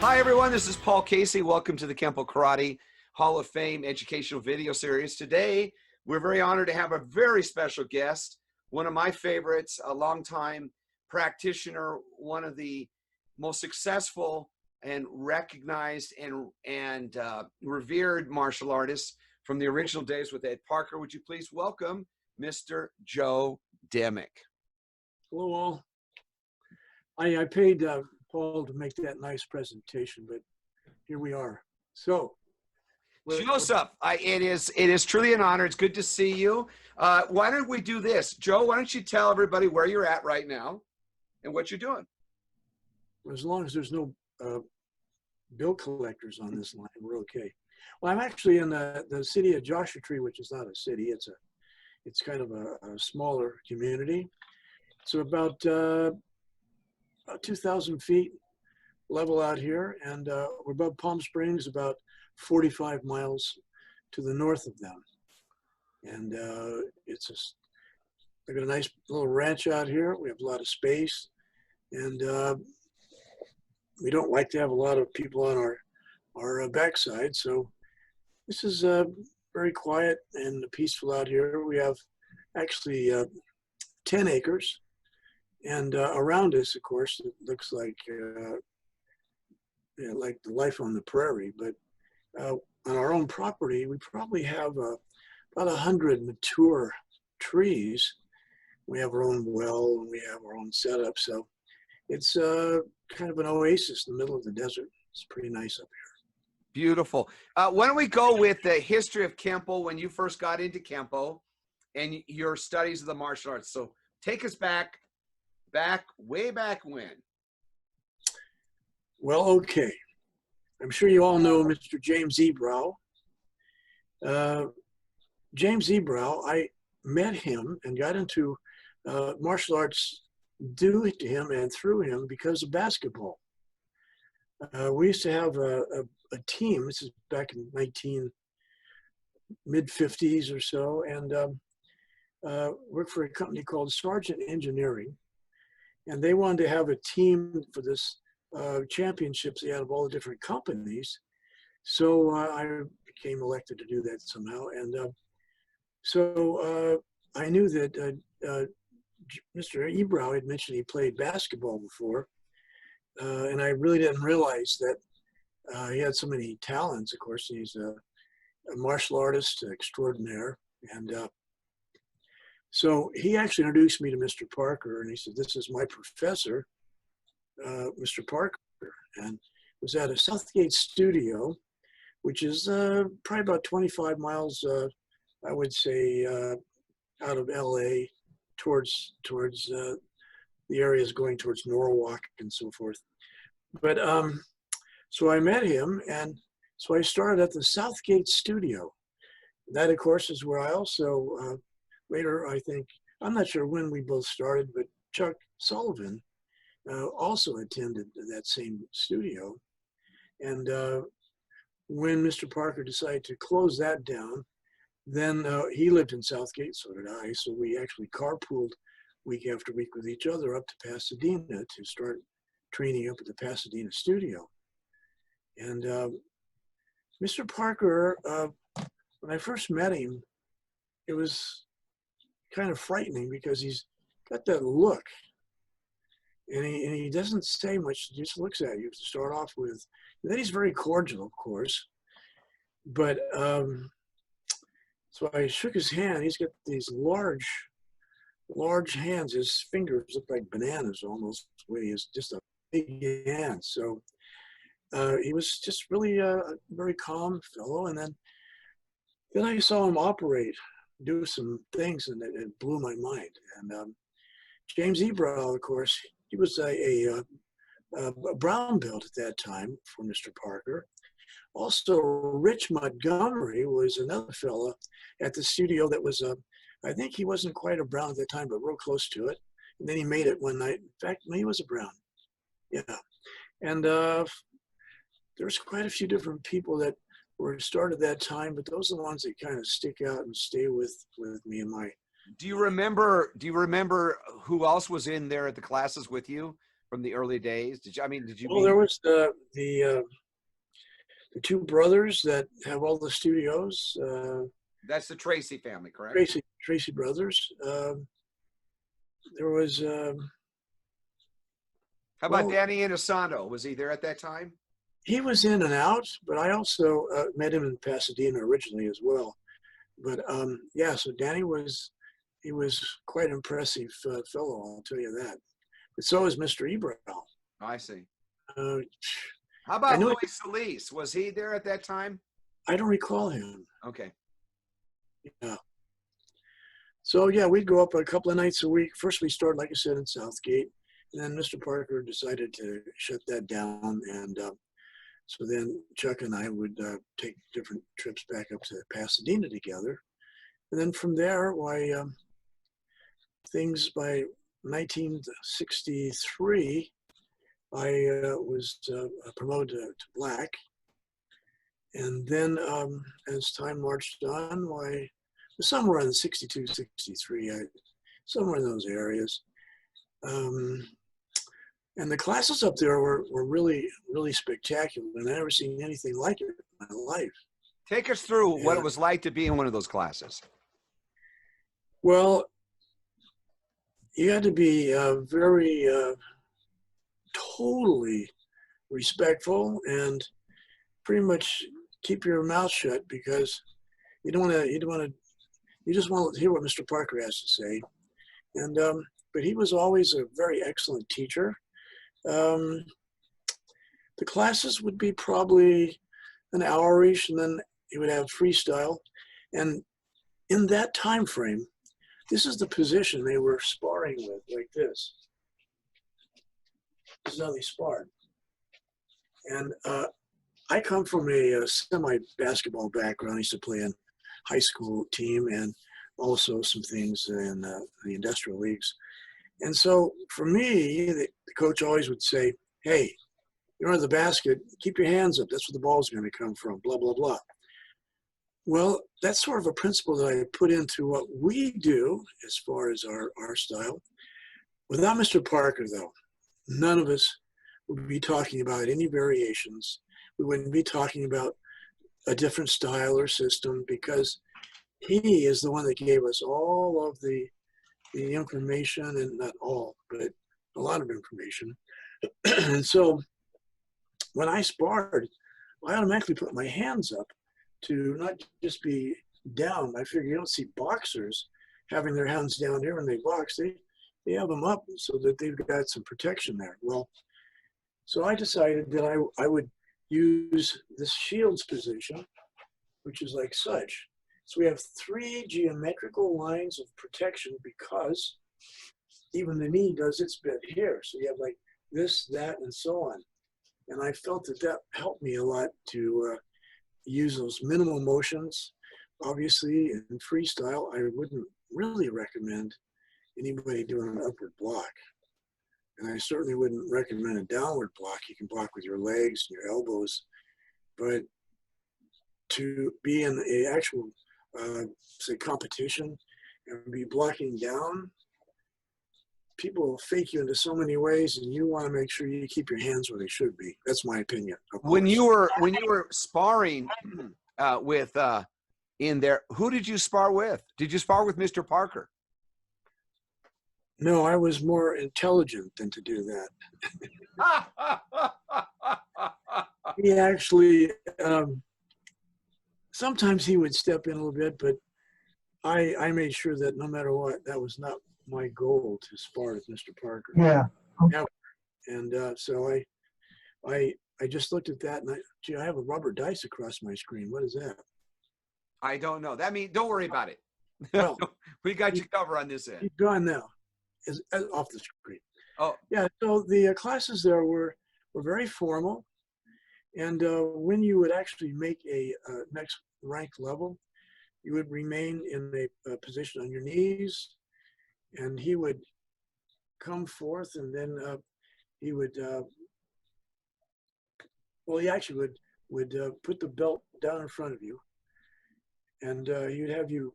Hi, everyone. This is Paul Casey. Welcome to the Kempo Karate Hall of Fame educational video series. Today, we're very honored to have a very special guest, one of my favorites, a longtime practitioner, one of the most successful and recognized and revered martial artists from the original days with Ed Parker. Would you please welcome Mr. Joe Dimmick? Hello, all. I paid Paul to make that nice presentation, but here we are. So, Joseph, it is truly an honor. It's good to see you. Why don't we do this? Joe, why don't you tell everybody where you're at right now and what you're doing? as long as there's no bill collectors on this line, we're okay. Well, I'm actually in the city of Joshua Tree, which is not a city. It's kind of a smaller community. So about 2,000 feet level out here, and we're above Palm Springs, about 45 miles to the north of them. And they've got a nice little ranch out here. We have a lot of space, and we don't like to have a lot of people on our backside. So this is very quiet and peaceful out here. We have actually 10 acres. And around us, of course, it looks like like the life on the prairie. But on our own property, we probably have about 100 mature trees. We have our own well, and we have our own setup. So it's kind of an oasis in the middle of the desert. It's pretty nice up here. Beautiful. Why don't we go with the history of Kempo, when you first got into Kempo and your studies of the martial arts. So take us way back when. Well, okay. I'm sure you all know Mr. James Ebrow. James Ebrow, I met him and got into martial arts due to him and through him because of basketball. We used to have a team. This is back in mid-50s or so, and worked for a company called Sargent Engineering. And they wanted to have a team for this championships they had of all the different companies. So I became elected to do that somehow. And so I knew that Mr. Ebrow had mentioned he played basketball before. And I really didn't realize that he had so many talents. Of course, he's a martial artist extraordinaire. And so he actually introduced me to Mr. Parker, and he said, "This is my professor, Mr. Parker." And it was at a Southgate studio, which is probably about 25 miles, I would say, out of LA towards the areas going towards Norwalk and so forth. But so I met him, and so I started at the Southgate studio. That, of course, is where I also later, I think, I'm not sure when we both started, but Chuck Sullivan also attended that same studio. And when Mr. Parker decided to close that down, then he lived in Southgate, so did I. So we actually carpooled week after week with each other up to Pasadena to start training up at the Pasadena studio. And Mr. Parker, when I first met him, it was kind of frightening because he's got that look, and he doesn't say much, he just looks at you to start off with. And then he's very cordial, of course, but so I shook his hand. He's got these large hands. His fingers look like bananas almost, the way he has just a big hand. So he was just really a very calm fellow. And then I saw him operate, do some things, and it blew my mind. And James Ebrow, of course, he was a brown belt at that time for Mr. Parker. Also, Rich Montgomery was another fella at the studio that was, I think he wasn't quite a brown at that time, but real close to it. And then he made it one night. In fact, he was a brown. Yeah. And there's quite a few different people that were started that time, but those are the ones that kind of stick out and stay with me in my. Do you remember who else was in there at the classes with you from the early days? Did you, I mean, did you Well, meet? there was the two brothers that have all the studios. That's the Tracy family, correct? Tracy brothers. There was How about well, Danny Inosanto? Was he there at that time? he was in and out, but I also met him in Pasadena originally as well. But yeah, so Danny was quite an impressive fellow, I'll tell you that. But so is Mr. Ebrow. I see. Uh, How I about know. Louis Solis? Was he there at that time? I don't recall him. Okay. Yeah. So yeah, we'd go up a couple of nights a week. First, we started, like I said, in Southgate, and then Mr. Parker decided to shut that down, and so then Chuck and I would take different trips back up to Pasadena together, and then from there, why things by 1963, I was promoted to black, and then as time marched on, why somewhere in 62, 63, somewhere in those areas. And the classes up there were really, really spectacular. And I never seen anything like it in my life. Take us through what Yeah. it was like to be in one of those classes. Well, you had to be very totally respectful and pretty much keep your mouth shut, because you just want to hear what Mr. Parker has to say. And but he was always a very excellent teacher. The classes would be probably an hour each, and then he would have freestyle. And in that time frame, this is the position they were sparring with, like this. This is how they sparred. And I come from a semi-basketball background. I used to play in high school team and also some things in the industrial leagues. And so for me, the coach always would say, hey, you're under the basket, keep your hands up. That's where the ball's going to come from, blah, blah, blah. Well, that's sort of a principle that I put into what we do as far as our style. Without Mr. Parker, though, none of us would be talking about any variations. We wouldn't be talking about a different style or system, because he is the one that gave us all of the information, and not all, but a lot of information. And so when I sparred, I automatically put my hands up to not just be down. I figure you don't see boxers having their hands down here when they box. They have them up so that they've got some protection there. Well, so I decided that I would use this shields position, which is like such. So we have 3 geometrical lines of protection, because even the knee does its bit here. So you have like this, that, and so on. And I felt that that helped me a lot to use those minimal motions. Obviously, in freestyle, I wouldn't really recommend anybody doing an upward block. And I certainly wouldn't recommend a downward block. You can block with your legs and your elbows. But to be in a actual, say, competition and be blocking down, people fake you into so many ways, and you want to make sure you keep your hands where they should be. That's my opinion. When you were sparring with in there, who did you spar with? Did you spar with Mr. Parker? No, I was more intelligent than to do that. He actually, sometimes he would step in a little bit, but I made sure that no matter what, that was not my goal to spar with Mr. Parker. Yeah. And so I just looked at that, and gee, I have a rubber dice across my screen. What is that? I don't know. That means don't worry about it. Well, we got you covered on this end. he's gone now. Is off the screen. Oh, yeah. So the classes there were very formal, and when you would actually make a next ranked level, you would remain in a position on your knees, and he would come forth, and then he would. Well, he actually would put the belt down in front of you, and he'd have you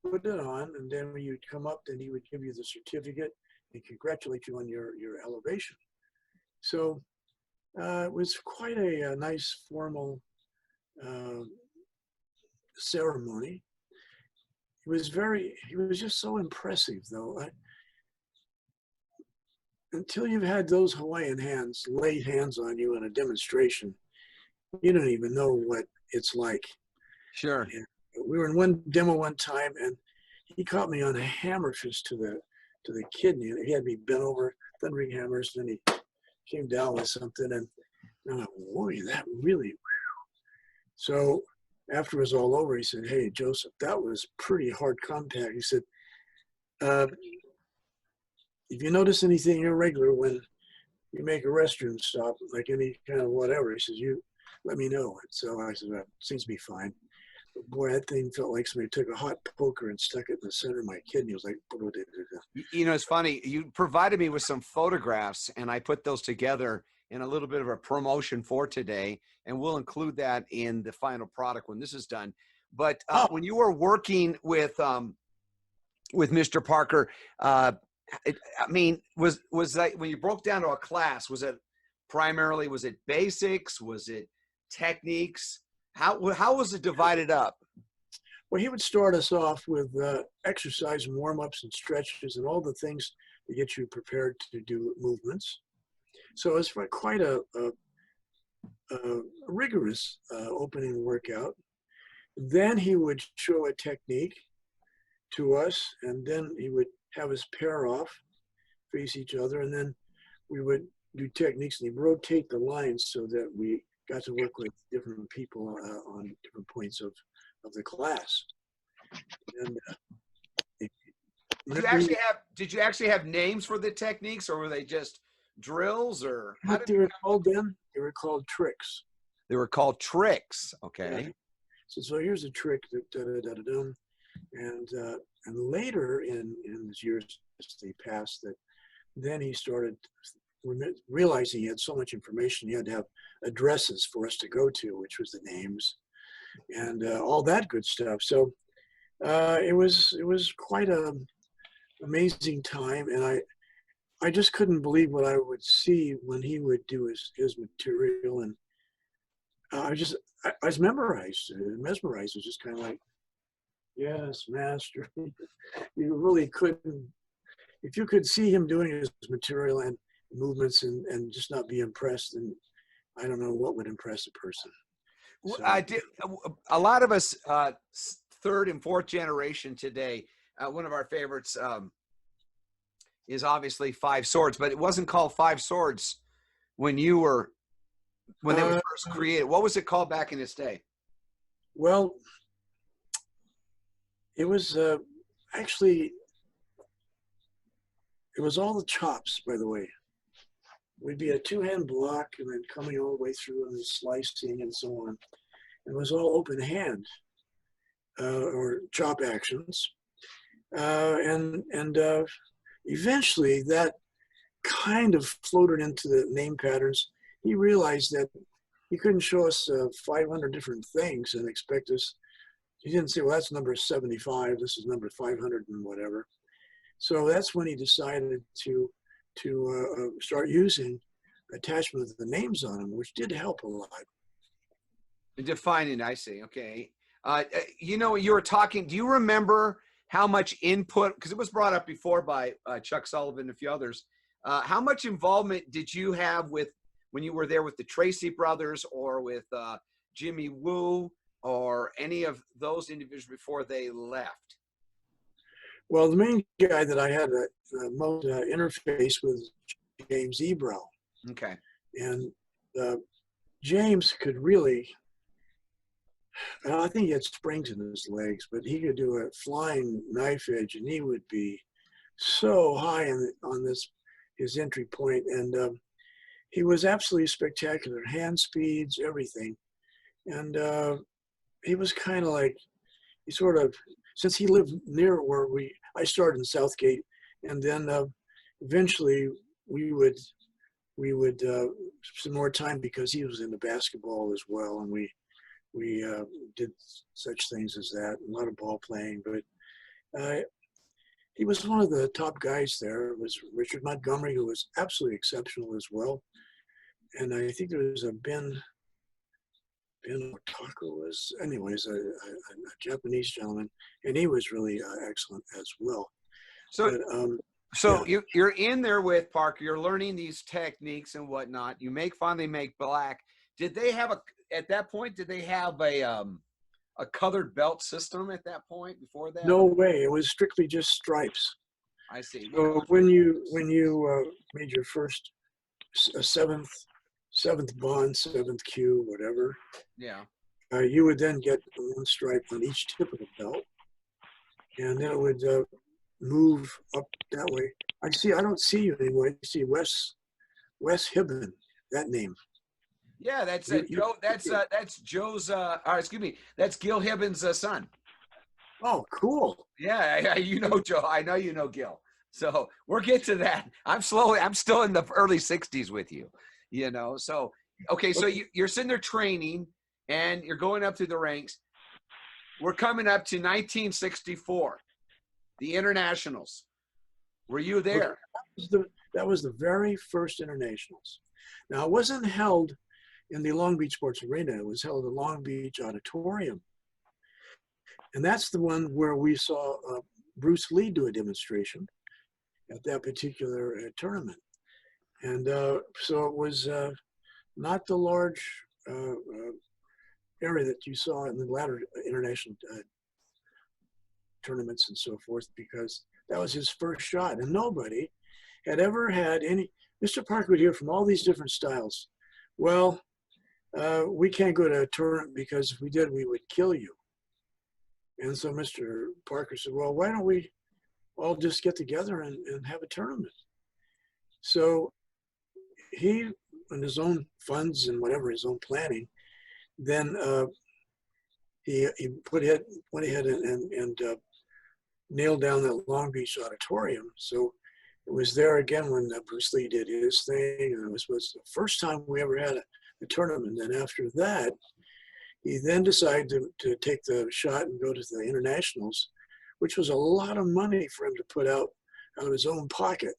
put it on, and then when you'd come up, then he would give you the certificate and congratulate you on your elevation. So it was quite a nice formal uh, ceremony. He was just so impressive though. Until you've had those Hawaiian hands lay hands on you in a demonstration, you don't even know what it's like. Sure. And we were in one demo one time, and he caught me on a hammer fist to the kidney. He had me bent over, thundering hammers, and then he came down with something, and I'm like, boy, that really. So after it was all over, he said, "Hey, Joseph, that was pretty hard contact." He said, uh, "If you notice anything irregular when you make a restroom stop, like any kind of whatever," he says, "you let me know." And so I said, "Well, seems to be fine." But boy, that thing felt like somebody took a hot poker and stuck it in the center of my kidney. It was like, You know, it's funny. You provided me with some photographs, and I put those together in a little bit of a promotion for today, and we'll include that in the final product when this is done. But oh, when you were working with Mr. Parker, I mean, was that when you broke down to a class? Was it primarily? Was it basics? Was it techniques? How was it divided up? well, he would start us off with exercise and warm-ups and stretches and all the things to get you prepared to do movements. So it's quite a rigorous opening workout. Then he would show a technique to us, and then he would have us pair off, face each other, and then we would do techniques, and he'd rotate the lines so that we got to work with different people on different points of the class. And Did you actually have names for the techniques, or were they just drills, or how what did they were called then? They were called tricks. they were called tricks? Yeah. Okay. So here's a trick, and later in his years as they passed, that then he started realizing he had so much information, he had to have addresses for us to go to, which was the names and all that good stuff. So it was quite a amazing time, and I just couldn't believe what I would see when he would do his material, and I was mesmerized. Mesmerized was just kind of like, yes, master. You really couldn't, if you could see him doing his material and movements and just not be impressed, then I don't know what would impress a person. So, I did. A lot of us, third and fourth generation today, one of our favorites is obviously Five Swords, but it wasn't called Five Swords when they were first created. What was it called back in its day? well, it was actually, it was all the chops, by the way. Would be a two-hand block and then coming all the way through and then slicing and so on. It was all open hand or chop actions. And eventually that kind of floated into the name patterns. He realized that he couldn't show us 500 different things and expect us. He didn't say, well, that's number 75. This is number 500 and whatever. So that's when he decided to start using attachment of the names on them, which did help a lot. Defining, I see. Okay. You know, you were talking, do you remember how much input, because it was brought up before by Chuck Sullivan and a few others, how much involvement did you have with, when you were there with the Tracy brothers or with Jimmy Woo or any of those individuals before they left? Well, the main guy that I had most interface with James Ebrow. Okay. And James could really, I think he had springs in his legs, but he could do a flying knife edge, and he would be so high on his entry point. And he was absolutely spectacular, hand speeds, everything. And he was kind of like, he sort of, since he lived near where I started in Southgate, and then eventually we would spend more time because he was into basketball as well, and we did such things as that, a lot of ball playing. But he was one of the top guys there. It was Richard Montgomery, who was absolutely exceptional as well. and I think there was a Ben Otako was, anyways, a Japanese gentleman, and he was really excellent as well. So, But so yeah, you're in there with Parker. You're learning these techniques and whatnot. You finally make black. Did they have at that point? Did they have a colored belt system at that point? Before that, no way. It was strictly just stripes. I see. So when you made your first seventh bond, seventh Q, whatever, Yeah. you would then get one stripe on each tip of the belt, and then it would move up that way. I don't see you anymore. I see Wes Hibben, that name. Yeah, that's You, Joe. That's Joe's. Excuse me. That's Gil Hibbins' son. oh, cool. Yeah, you know Joe. I know you know Gil. So we'll get to that. I'm still in the early 60s with you. You know. So okay. So you're sitting there training, and you're going up through the ranks. We're coming up to 1964, the internationals. Were you there? That was the very first internationals. Now, it wasn't held in the Long Beach Sports Arena. It was held at Long Beach Auditorium. And that's the one where we saw Bruce Lee do a demonstration at that particular tournament. And so it was not the large area that you saw in the latter international tournaments and so forth, because that was his first shot. And nobody had ever had any. Mr. Parker would hear from all these different styles. Well, we can't go to a tournament because if we did, we would kill you. And so Mr. Parker said, well, why don't we all just get together and have a tournament? So he, on his own funds and whatever, his own planning, then he went ahead and nailed down that Long Beach Auditorium. So it was there again when Bruce Lee did his thing, and it was the first time we ever had a tournament. And after that, he then decided to take the shot and go to the internationals, which was a lot of money for him to put out of his own pocket.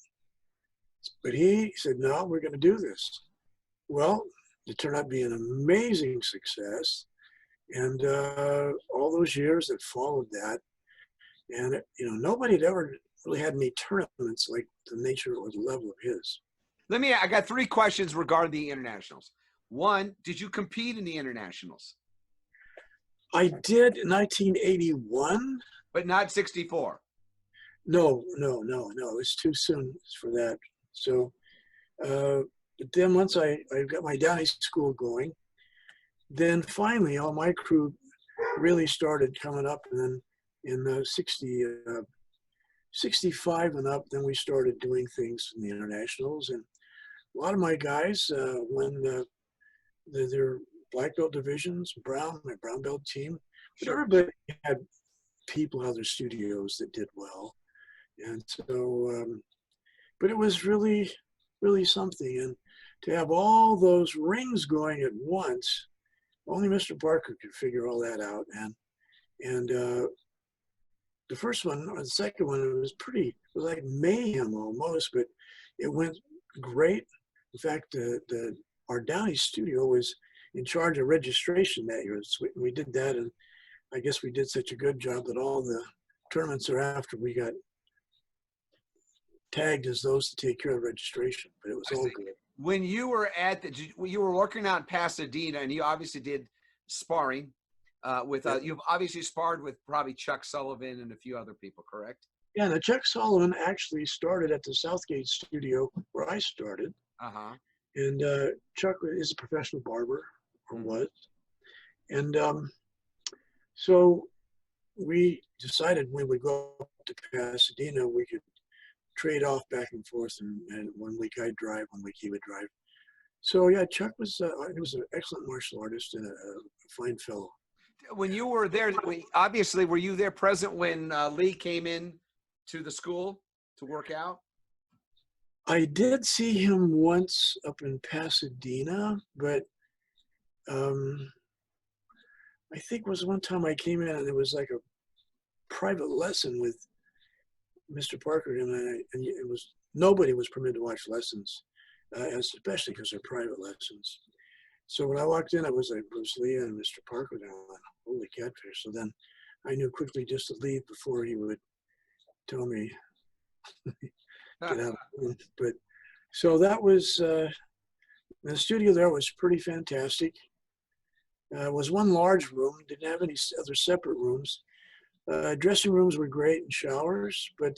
But he said, no, we're going to do this. Well, it turned out to be an amazing success. And all those years that followed that, and nobody had ever really had any tournaments like the nature or the level of his. I got 3 questions regarding the internationals. One, did you compete in the internationals? I did in 1981. But not 64. No. It was too soon for that. So, but then once I got my Downey school going, then finally all my crew really started coming up, and then in 65 and up, then we started doing things in the internationals. And a lot of my guys won their black belt divisions, my brown belt team. But everybody had people out of their studios that did well. And so, but it was really, really something. And to have all those rings going at once, only Mr. Parker could figure all that out. And the first one, or the second one, it was like mayhem almost, but it went great. In fact, our Downey studio was in charge of registration that year. So we did that, and I guess we did such a good job that all the tournaments thereafter we got tagged as those to take care of registration, but it was all good. When you were you were working out in Pasadena, and you obviously did sparring with, you've obviously sparred with probably Chuck Sullivan and a few other people, correct? Yeah, now Chuck Sullivan actually started at the Southgate studio where I started. Uh-huh. And Chuck is a professional barber, or was. And so we decided when we go up to Pasadena, we could trade off back and forth, and 1 week I'd drive, 1 week he would drive. So yeah, Chuck was an excellent martial artist and a fine fellow. When you were there, obviously, were you there present when Lee came in to the school to work out? I did see him once up in Pasadena, but I think it was one time I came in and it was like a private lesson with Mr. Parker, and it was nobody was permitted to watch lessons. especially because they're private lessons. So when I walked in, I was like Bruce Lee and Mr. Parker down. Holy catfish! So then I knew quickly just to leave before he would tell me get out of the room. But so that was the studio there was pretty fantastic. It was one large room, didn't have any other separate rooms. Dressing rooms were great and showers, but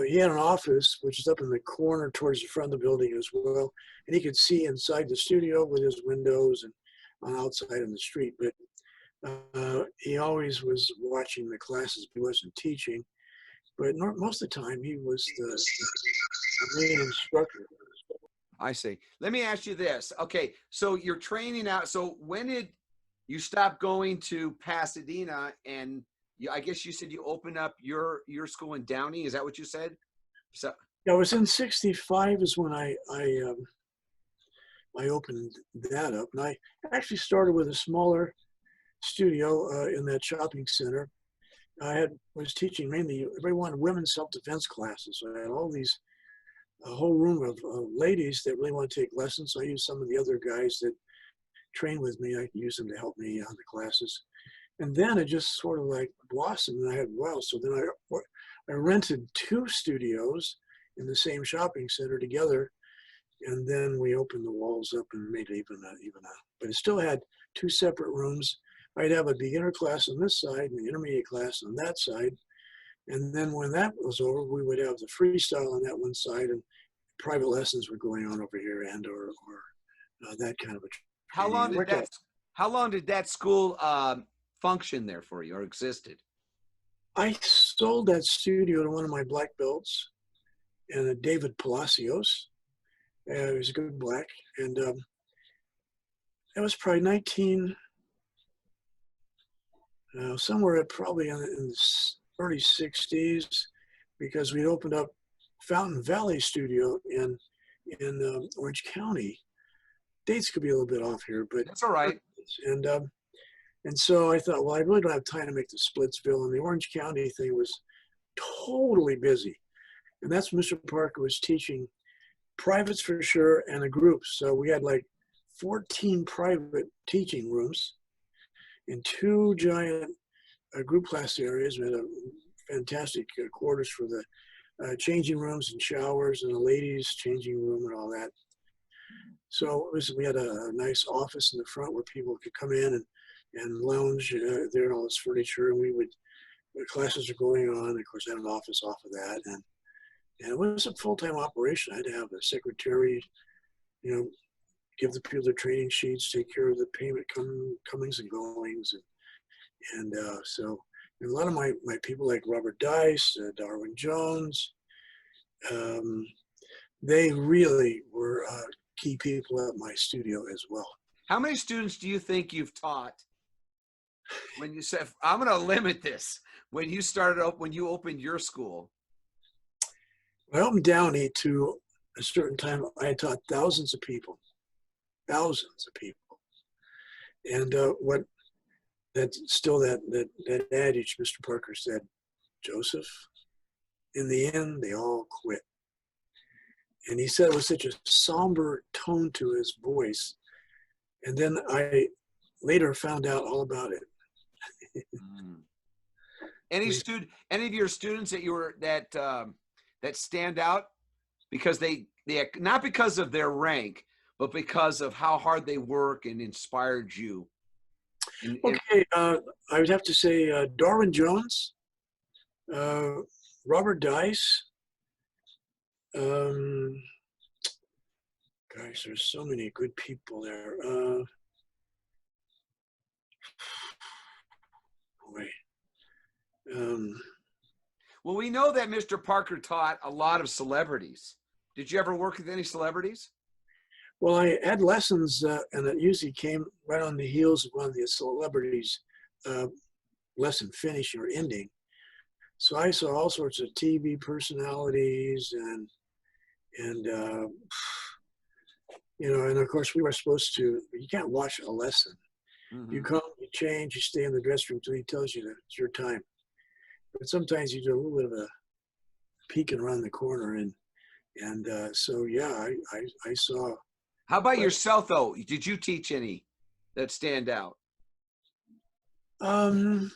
he had an office, which is up in the corner towards the front of the building as well. And he could see inside the studio with his windows and on outside in the street. But he always was watching the classes. He wasn't teaching, but most of the time he was the main instructor. I see. Let me ask you this. Okay, so you're training out. So when did you stop going to Pasadena? And I guess you said you opened up your school in Downey. Is that what you said? So I was in '65 is when I opened that up, and I actually started with a smaller studio in that shopping center. I was teaching mainly, everybody wanted women's self-defense classes. So I had all these, a whole room of ladies that really want to take lessons. So I used some of the other guys that train with me. I could use them to help me on the classes. And then it just sort of like blossomed, and I had, wow. So then I rented 2 studios in the same shopping center together. And then we opened the walls up and made it even but it still had 2 separate rooms. I'd have a beginner class on this side and the intermediate class on that side. And then when that was over, we would have the freestyle on that one side, and private lessons were going on over here, and or that kind of a training. How long did that school function there for you or existed? I sold that studio to one of my black belts, and David Palacios. He was a good black, and that was probably somewhere probably in the early '60s, because we opened up Fountain Valley Studio in Orange County. Dates could be a little bit off here, but that's all right. And so I thought, well, I really don't have time to make the Splitsville, and the Orange County thing was totally busy. And that's when Mr. Parker was teaching privates for sure, and a group. So we had like 14 private teaching rooms and 2 giant group class areas. We had a fantastic quarters for the changing rooms and showers, and the ladies' changing room and all that. So we had a nice office in the front where people could come in and lounge there, and all this furniture. And the classes are going on. Of course, I had an office off of that, and it was a full-time operation. I had to have a secretary, give the people their training sheets, take care of the payment comings and goings, and so a lot of my people like Robert Dice, Darwin Jones, they really were key people at my studio as well. How many students do you think you've taught when you said, I'm going to limit this, when you opened your school? Well, in Downey, to a certain time, I had taught thousands of people. And that's still that adage Mr. Parker said, Joseph, in the end, they all quit. And he said it with such a somber tone to his voice. And then I later found out all about it. Any of your students that stand out because they not because of their rank, but because of how hard they work and inspired you? Okay, I would have to say Darwin Jones, Robert Dice. Gosh, there's so many good people there. Well, we know that Mr. Parker taught a lot of celebrities. Did you ever work with any celebrities? Well, I had lessons, and it usually came right on the heels of one of the celebrities' lesson finishing or ending. So I saw all sorts of TV personalities, and of course we were supposed to. You can't watch a lesson. Mm-hmm. You come, you change, you stay in the dressing room until he tells you that it's your time. But sometimes you do a little bit of a peeking around the corner, and And so, yeah, I saw. How about But yourself, though? Did you teach any that stand out? I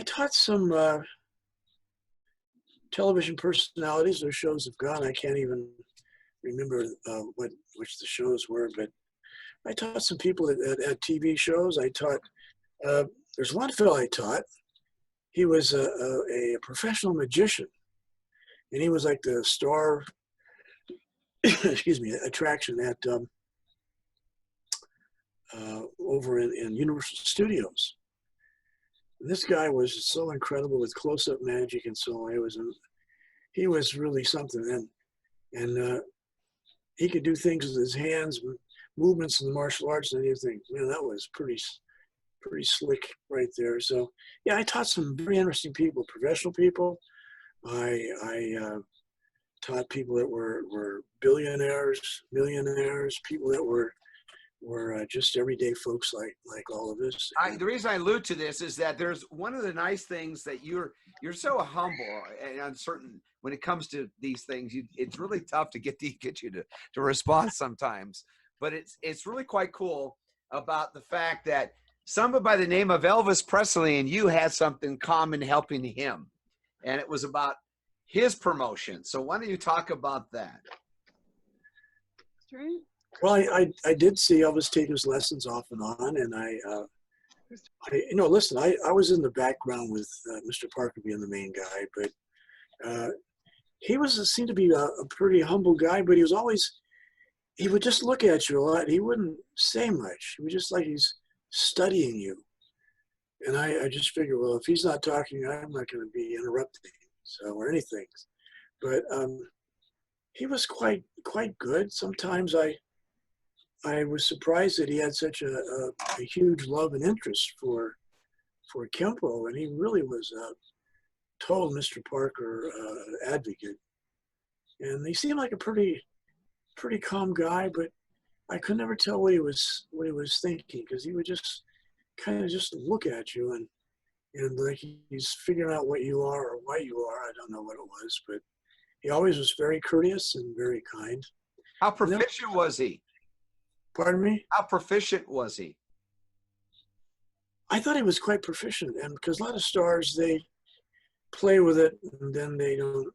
taught some television personalities. Their shows have gone. I can't even remember which the shows were, but I taught some people at TV shows. I taught. There's one fellow I taught. He was a professional magician, and he was like the star, excuse me, attraction at over in Universal Studios. And this guy was so incredible with close-up magic and so on. He was really something, and he could do things with his hands, movements in the martial arts, and you think, man, that was pretty slick right there. So yeah, I taught some very interesting people, professional people. I taught people that were billionaires, millionaires, people that were just everyday folks like all of us. The reason I allude to this is that there's one of the nice things that you're so humble and uncertain when it comes to these things. It's really tough to get you to respond sometimes, but it's really quite cool about the fact that someone by the name of Elvis Presley and you had something common helping him, and it was about his promotion. So why don't you talk about that? Well, I did see Elvis take his lessons off and on, and listen, I was in the background with Mr. Parker being the main guy, but he seemed to be a pretty humble guy, but he would just look at you a lot. He wouldn't say much. He was just like he's studying you. And I just figured, well, if he's not talking, I'm not going to be interrupting, or anything. But he was quite good. Sometimes I was surprised that he had such a huge love and interest for Kempo, and he really was a total Mr. Parker advocate. And he seemed like a pretty calm guy, but I could never tell what he was thinking, because he would just kind of just look at you and like he's figuring out what you are or why you are. I don't know what it was, but he always was very courteous and very kind. How proficient was he? Pardon me? How proficient was he? I thought he was quite proficient, and because a lot of stars, they play with it and then they don't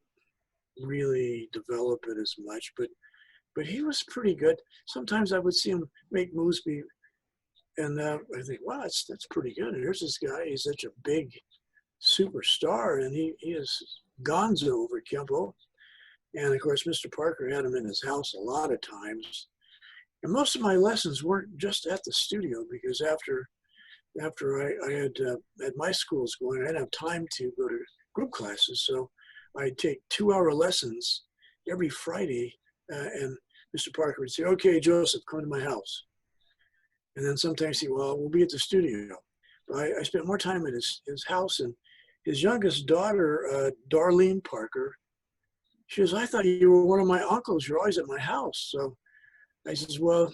really develop it as much. But he was pretty good. Sometimes I would see him make moves, and I think, wow, that's pretty good. And here's this guy. He's such a big superstar, and he is gonzo over Kempo. And of course, Mr. Parker had him in his house a lot of times. And most of my lessons weren't just at the studio, because after I had my schools going, I didn't have time to go to group classes. So I'd take 2-hour lessons every Friday, and Mr. Parker would say, okay, Joseph, come to my house. And then sometimes he'd say, well, we'll be at the studio. But I spent more time at his house, and his youngest daughter, Darlene Parker, she goes, I thought you were one of my uncles. You're always at my house. So I says, well,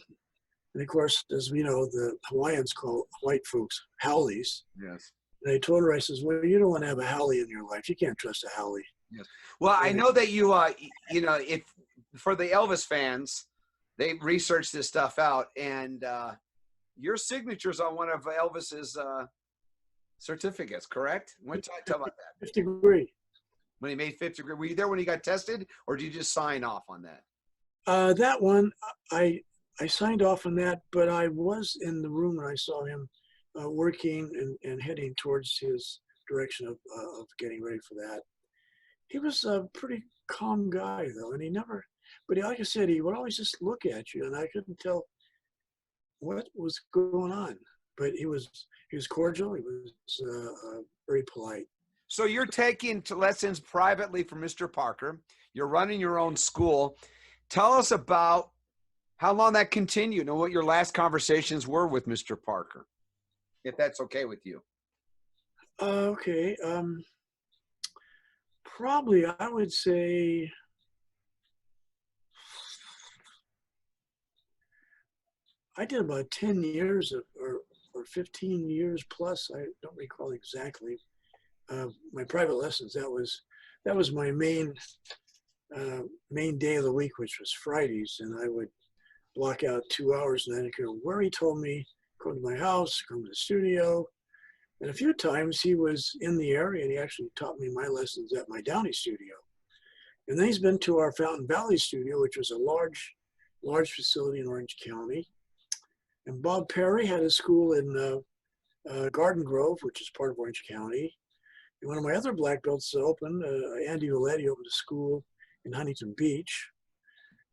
and of course, as we know, the Hawaiians call white folks haoles. Yes. And I told her, I says, well, you don't want to have a haole in your life. You can't trust a haole. Yes. Well, I know that you, if for the Elvis fans, they researched this stuff out, and your signature's on one of Elvis's certificates, correct? When talk about that. 5th degree. When he made 5th degree, were you there when he got tested, or did you just sign off on that? That one, I signed off on that, but I was in the room when I saw him working and heading towards his direction of getting ready for that. He was a pretty calm guy, though, and but like I said, he would always just look at you, and I couldn't tell what was going on. But he was cordial. He was very polite. So you're taking lessons privately from Mr. Parker. You're running your own school. Tell us about how long that continued and what your last conversations were with Mr. Parker, if that's okay with you. Okay. Probably, I would say, I did about 10 years or 15 years plus. I don't recall exactly. My private lessons, that was that was my main day of the week, which was Fridays, and I would block out 2 hours, and then I could go where he told me, go to my house, come to the studio. And a few times he was in the area, and he actually taught me my lessons at my Downey studio. And then he's been to our Fountain Valley studio, which was a large facility in Orange County. And Bob Perry had a school in Garden Grove, which is part of Orange County. And one of my other black belts opened, Andy Valetti opened a school in Huntington Beach.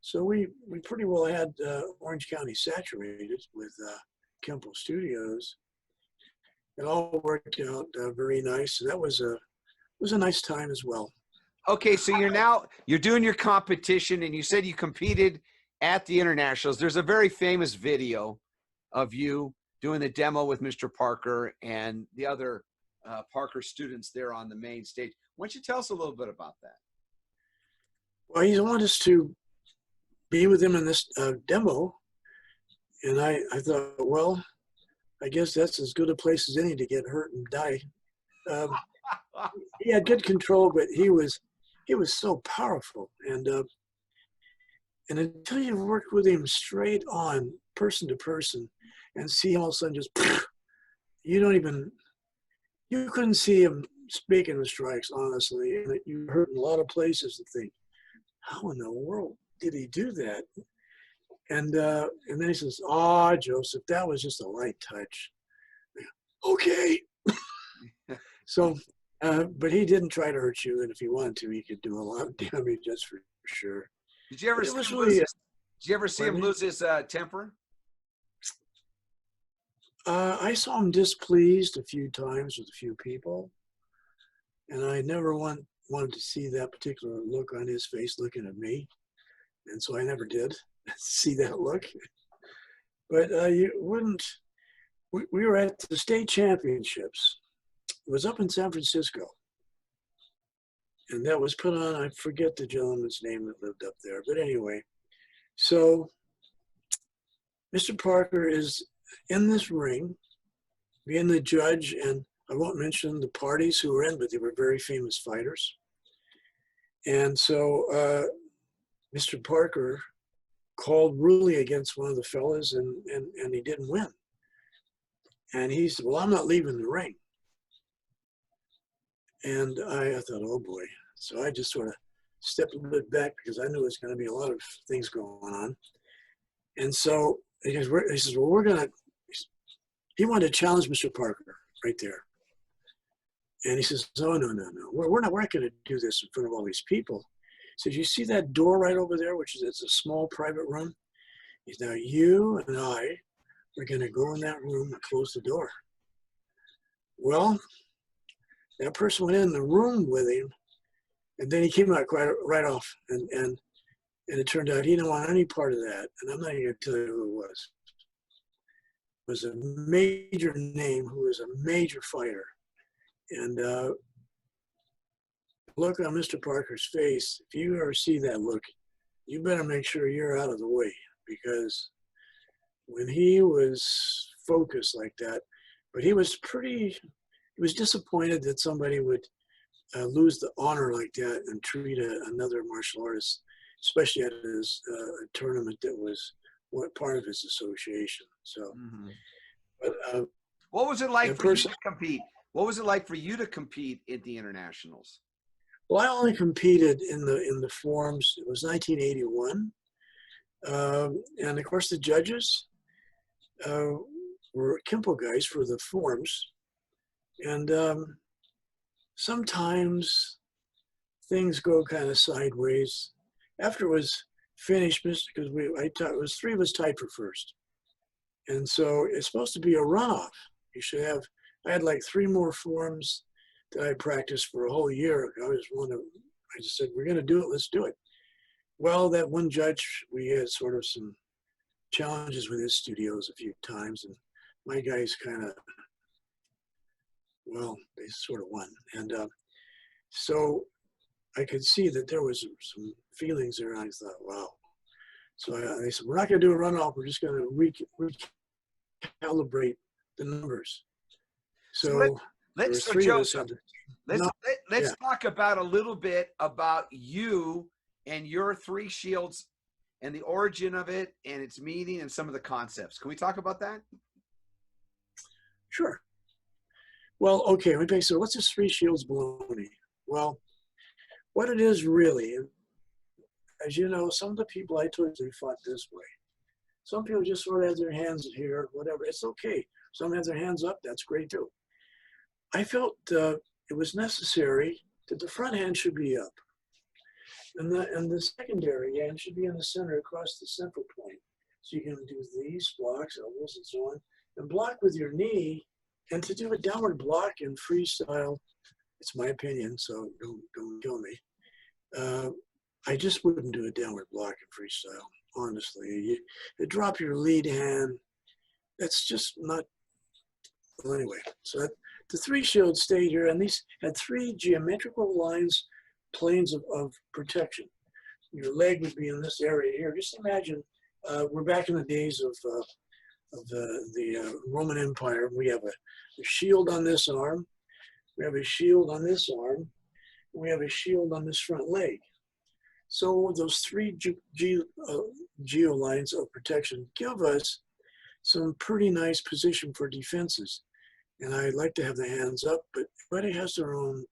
So we pretty well had Orange County saturated with Kempo studios. It all worked out very nice. So that was a nice time as well. Okay, so you're doing your competition, and you said you competed at the internationals. There's a very famous video of you doing the demo with Mr. Parker and the other Parker students there on the main stage. Why don't you tell us a little bit about that? Well, he wanted us to be with him in this demo, and I thought, well, I guess that's as good a place as any to get hurt and die. He had good control, but he was so powerful, and until you worked with him straight on, person to person, and see him all of a sudden just, you couldn't see him speaking with strikes, honestly. And you heard in a lot of places to think, how in the world did he do that? And then he says, Joseph, that was just a light touch. Okay. So, but he didn't try to hurt you, and if he wanted to, he could do a lot of damage, that's for sure. Did you ever see him lose his temper? I saw him displeased a few times with a few people, and I never wanted to see that particular look on his face looking at me, and so I never did see that look. But you wouldn't. We were at the state championships. It was up in San Francisco, and that was put on. I forget the gentleman's name that lived up there, but anyway. So Mr. Parker is in this ring, being the judge, and I won't mention the parties who were in, but they were very famous fighters. And so Mr. Parker called Rulli against one of the fellas, and he didn't win. And he said, well, I'm not leaving the ring. And I thought, oh boy. So I just sort of stepped a little bit back because I knew there was going to be a lot of things going on. And so he says, well, he wanted to challenge Mr. Parker right there. And he says, oh, no. We're not going to do this in front of all these people. He says, you see that door right over there, it's a small private room? He says, now you and I are going to go in that room and close the door. Well, that person went in the room with him, and then he came out right off, and it turned out he didn't want any part of that, and I'm not going to tell you who it was. It was a major name who was a major fighter, and look on Mr. Parker's face, if you ever see that look, you better make sure you're out of the way, because when he was focused like that, but he was disappointed that somebody would lose the honor like that and treat another martial artist, especially at his tournament that was part of his association. So, but, what was it like for you to compete? What was it like for you to compete at the internationals? Well, I only competed in the forums. It was 1981, and of course the judges were Kempo guys for the forums. And sometimes things go kind of sideways. After it was finished, because it was three of us tied for first. And so it's supposed to be a runoff. I had like 3 more forms that I practiced for a whole year. I just said, we're going to do it, let's do it. Well, that one judge, we had sort of some challenges with his studios a few times, and my guys they sort of won. And so I could see that there was some feelings there, and I thought, wow. So they said, we're not going to do a runoff, we're just going to recalibrate the numbers. So There were So three of Joe, us on the let's no, yeah, let's talk about a little bit about you and your three shields and the origin of it and its meaning and some of the concepts. Can we talk about that? sure. Well, okay, so what's this three shields baloney? Well, what it is really, as you know, some of the people I told you they fought this way. Some people just sort of have their hands here, whatever. It's okay. Some have their hands up. That's great too. I felt it was necessary that the front hand should be up, and the secondary hand should be in the center across the central point. So you can do these blocks, elbows, and so on, and block with your knee. And to do a downward block in freestyle, it's my opinion, so don't kill me. I just wouldn't do a downward block in freestyle, honestly. You drop your lead hand. That's just not, well, anyway. So the three shields stayed here, and these had three geometrical lines, planes of protection. Your leg would be in this area here. Just imagine, we're back in the days of the Roman Empire. We have a shield on this arm. We have a shield on this arm. We have a shield on this front leg. So those three geo lines of protection give us some pretty nice position for defenses. And I like to have the hands up, but everybody has their own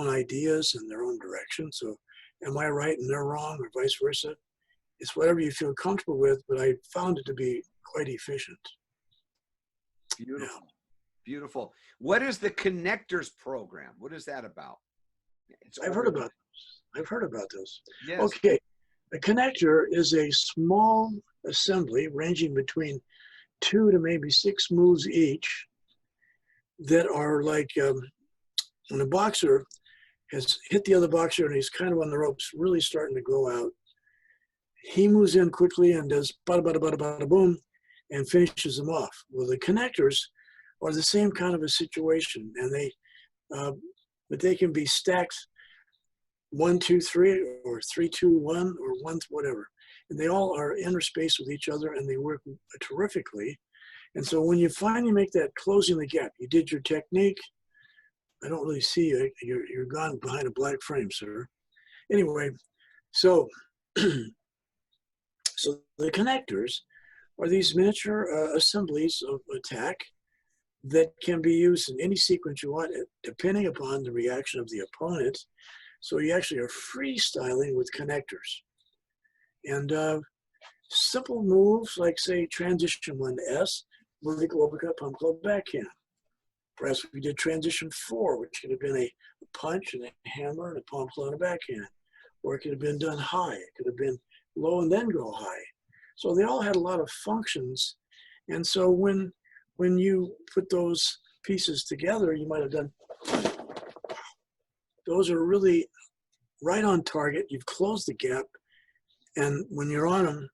ideas and their own direction. So am I right and they're wrong, or vice versa? It's whatever you feel comfortable with, but I found it to be quite efficient. Beautiful. Yeah. Beautiful. What is the Connectors program? What is that about? I've heard about those. Yes. Okay. A connector is a small assembly ranging between 2 to maybe 6 moves each that are like when a boxer has hit the other boxer and he's kind of on the ropes, really starting to go out. He moves in quickly and does bada bada bada bada boom and finishes them off. Well, the connectors are the same kind of a situation, and but they can be stacked 1, 2, 3, or 3, 2, 1, or 1, whatever. And they all are interspaced with each other, and they work terrifically. And so when you finally make that closing the gap, you did your technique. I don't really see you. You're gone behind a black frame, sir. Anyway, so so the connectors are these miniature assemblies of attack that can be used in any sequence you want, depending upon the reaction of the opponent. So you actually are freestyling with connectors. And simple moves like, say, transition 1 to S, vertical uppercut, pump club, backhand. Perhaps we did transition 4, which could have been a punch and a hammer and a pump club and a backhand. Or it could have been done high. It could have been low and then go high. So they all had a lot of functions. And so when you put those pieces together, you might have done, those are really right on target. You've closed the gap. And when you're on them,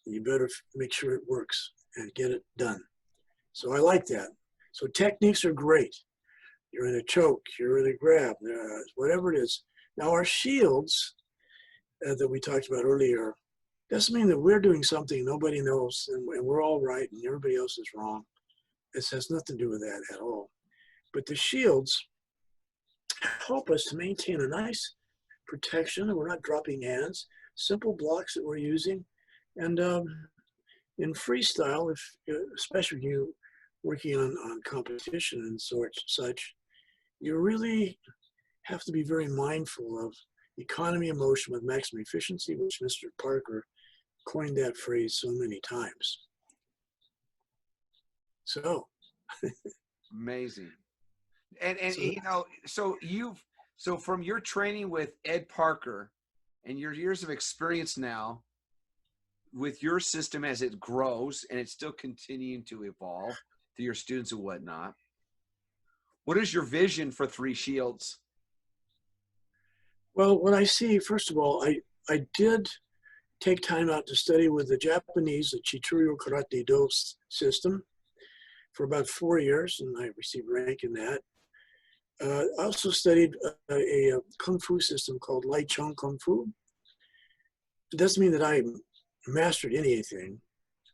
you better make sure it works and get it done. So I like that. So techniques are great. You're in a choke, you're in a grab, whatever it is. Now our shields that we talked about earlier, doesn't mean that we're doing something nobody knows and we're all right and everybody else is wrong. This has nothing to do with that at all. But the shields help us to maintain a nice protection, and we're not dropping hands, simple blocks that we're using. And in freestyle, especially you working on competition and such, you really have to be very mindful of economy of motion with maximum efficiency, which Mr. Parker coined that phrase so many times. So amazing. And so so from your training with Ed Parker and your years of experience now with your system as it grows and it's still continuing to evolve to your students and whatnot, what is your vision for Three Shields? Well, what I see, first of all, I did take time out to study with the Japanese, the Chituryo Karate Do system for about 4 years, and I received rank in that. I also studied a Kung Fu system called Lai Chung Kung Fu. It doesn't mean that I mastered anything.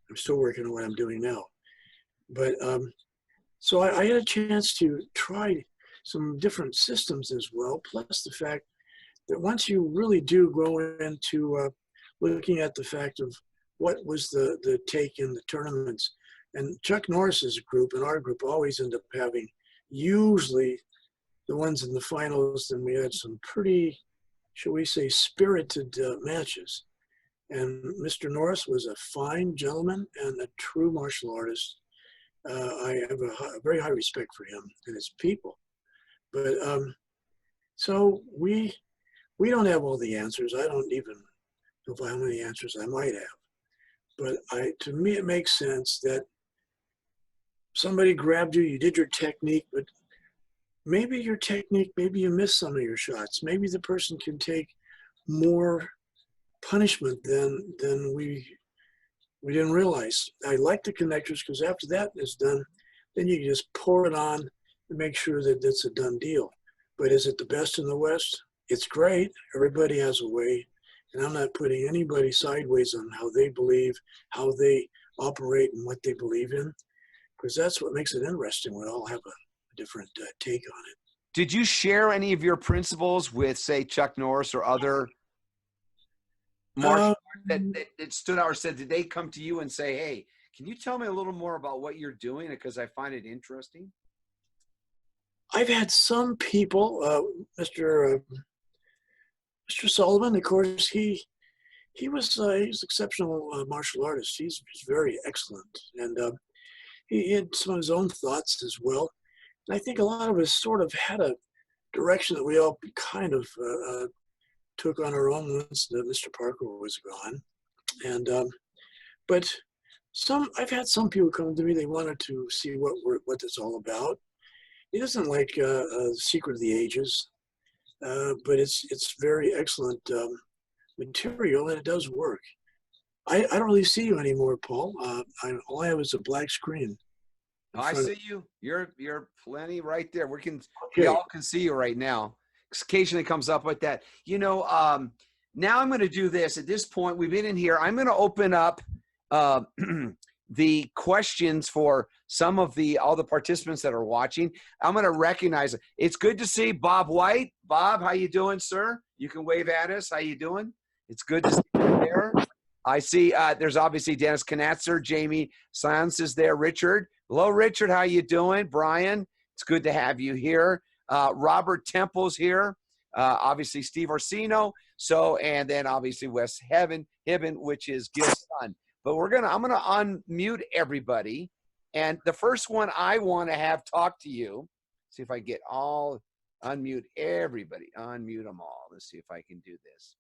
I'm still working on what I'm doing now. But So I had a chance to try some different systems as well, plus the fact that once you really do go into looking at the fact of what was the take in the tournaments, and Chuck Norris's group and our group always end up having usually the ones in the finals, and we had some pretty, shall we say, spirited matches. And Mr. Norris was a fine gentleman and a true martial artist. I have a very high respect for him and his people. But so we don't have all the answers. I don't even know how many answers I might have. But to me, it makes sense that somebody grabbed you, you did your technique, but maybe your technique, maybe you missed some of your shots. Maybe the person can take more punishment than we didn't realize. I like the connectors because after that is done, then you can just pour it on and make sure that it's a done deal. But is it the best in the West? It's great. Everybody has a way. And I'm not putting anybody sideways on how they believe, how they operate, and what they believe in, because that's what makes it interesting. We all have a different take on it. Did you share any of your principles with, say, Chuck Norris or other martial arts that stood out, or said, did they come to you and say, hey, can you tell me a little more about what you're doing because I find it interesting? I've had some people, Mr. Sullivan, of course, he was he's exceptional martial artist. He's very excellent, and he had some of his own thoughts as well. And I think a lot of us sort of had a direction that we all kind of took on our own once Mr. Parker was gone. And but I've had some people come to me. They wanted to see what it's all about. It isn't like Secret of the Ages, but it's very excellent material, and it does work. I don't really see you anymore, Paul. All I have is a black screen. I see you. You're plenty right there. Okay. We all can see you right now. Occasionally comes up with that. You know, now I'm going to do this. At this point, we've been in here. I'm going to open up the questions for some of all the participants that are watching. I'm going to recognize it. It's good to see Bob White. Bob, how you doing, sir? You can wave at us. How you doing? It's good to see you there. I see there's obviously Dennis Knatzer, Jamie Science is there, Richard. Hello, Richard. How you doing? Brian, it's good to have you here. Robert Temple's here. Obviously, Steve Orsino. And then obviously Wes Hibben, which is Gil's son. But I'm gonna unmute everybody. And the first one I want to have talk to you. See if I get unmute everybody. Unmute them all. Let's see if I can do this.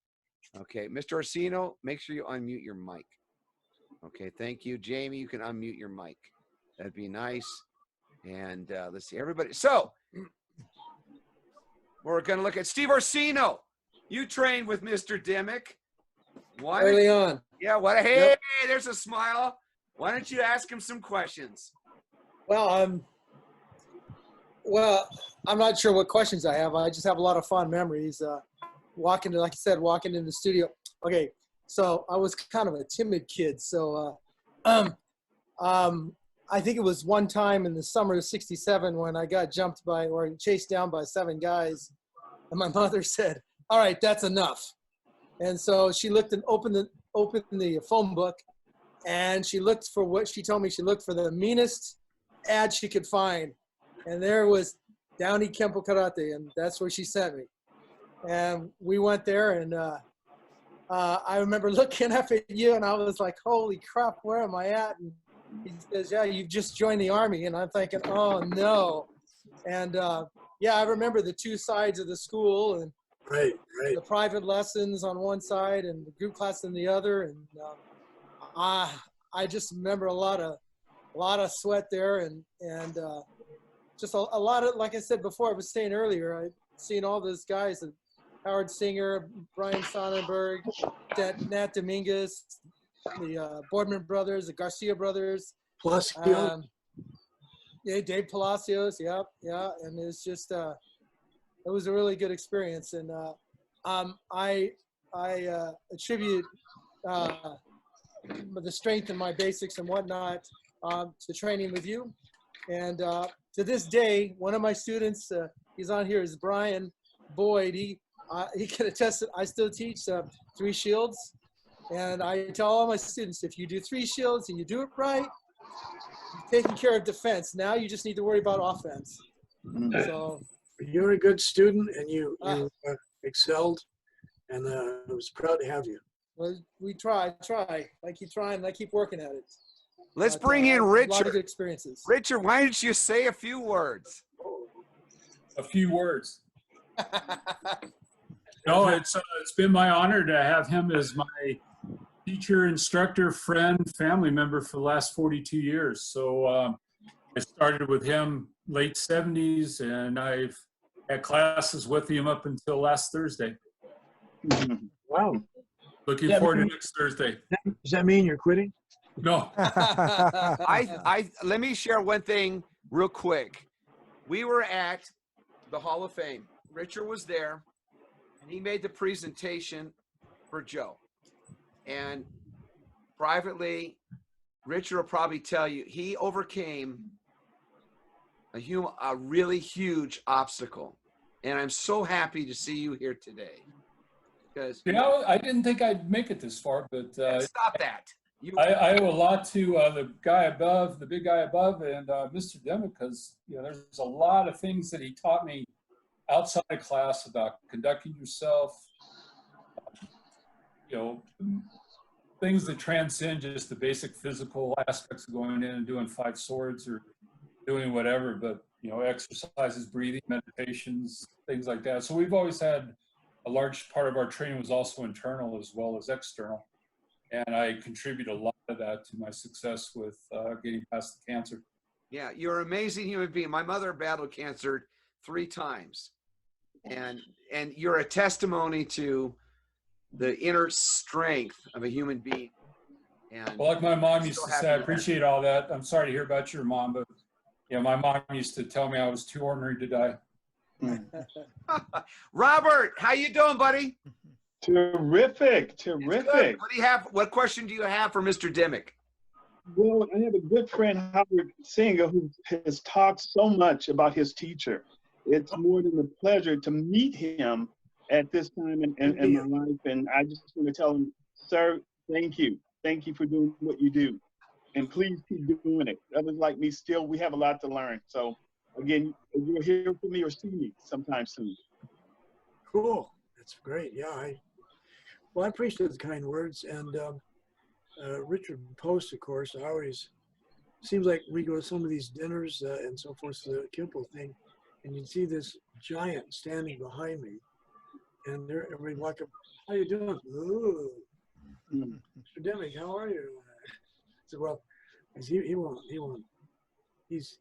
Okay, Mr. Orsino, make sure you unmute your mic. Okay, thank you. Jamie, you can unmute your mic. That'd be nice. And let's see, everybody. So we're going to look at Steve Orsino. You trained with Mr. Dimmick. Early on. Yeah, hey, there's a smile. Why don't you ask him some questions? Well, I'm not sure what questions I have. I just have a lot of fond memories. Walking in the studio. Okay, so I was kind of a timid kid. So I think it was one time in the summer of '67 when I got chased down by 7 guys, and my mother said, "All right, that's enough." And so she looked and opened the phone book, and she looked for she told me she looked for the meanest ad she could find, and there was Downey Kempo Karate, and that's where she sent me. And we went there, and I remember looking up at you, and I was like, "Holy crap, where am I at?" And he says, "Yeah, you've just joined the Army." And I'm thinking, "Oh no!" And I remember the 2 sides of the school, and right. the private lessons on one side and the group class on the other, and I just remember a lot of sweat there, and just a lot of, like I said before, I was saying earlier, I've seen all those guys. Howard Singer, Brian Sonnenberg, Nat Dominguez, the Boardman brothers, the Garcia brothers. Palacios. Dave Palacios, yeah. And it's just, it was a really good experience. And I attribute the strength in my basics and whatnot to training with you. And to this day, one of my students, he's on here, is Brian Boyd. He can attest that I still teach 3 shields. And I tell all my students, if you do 3 shields and you do it right, you're taking care of defense. Now you just need to worry about offense. So you're a good student, and you excelled, and I was proud to have you. well, we try. I keep trying, and I keep working at it. Let's But, bring in a lot of Richard. good experiences. Richard, why don't you say a few words? A few words. No, it's been my honor to have him as my teacher, instructor, friend, family member for the last 42 years. So I started with him late 70s, and I've had classes with him up until last Thursday. Wow. Looking Yeah, forward to next Thursday. Does that mean you're quitting? No. Let me share one thing real quick. We were at the Hall of Fame. Richard was there, and he made the presentation for Joe. And privately, Richard will probably tell you he overcame a really huge obstacle. And I'm so happy to see you here today. Because I didn't think I'd make it this far, but stop that. I owe a lot to the guy above, the big guy above, and Mr. Dimmick, because there's a lot of things that he taught me outside of class about conducting yourself, things that transcend just the basic physical aspects of going in and doing 5 swords or doing whatever, but exercises, breathing, meditations, things like that. So we've always had a large part of our training was also internal as well as external. And I contribute a lot of that to my success with getting past the cancer. Yeah, you're an amazing human being. My mother battled cancer 3 times. And you're a testimony to the inner strength of a human being. And well, like my mom used to say, I appreciate all that. I'm sorry to hear about your mom, but my mom used to tell me I was too ordinary to die. Robert, how you doing, buddy? Terrific. What do you have? What question do you have for Mr. Dimmick? Well, I have a good friend, Howard Singer, who has talked so much about his teacher. It's more than a pleasure to meet him at this time in my life. And I just want to tell him, sir, thank you. Thank you for doing what you do. And please keep doing it. Others like me we have a lot to learn. So again, you'll hear from me or see me sometime soon. Cool. That's great. Yeah. I appreciate the kind words. And Richard Post, of course, seems like we go to some of these dinners and so forth, the Kempo thing, and you see this giant standing behind me, and everybody walk up, how you doing? Ooh, Mr. Dimmick, how are you? I said, well, he won't. He's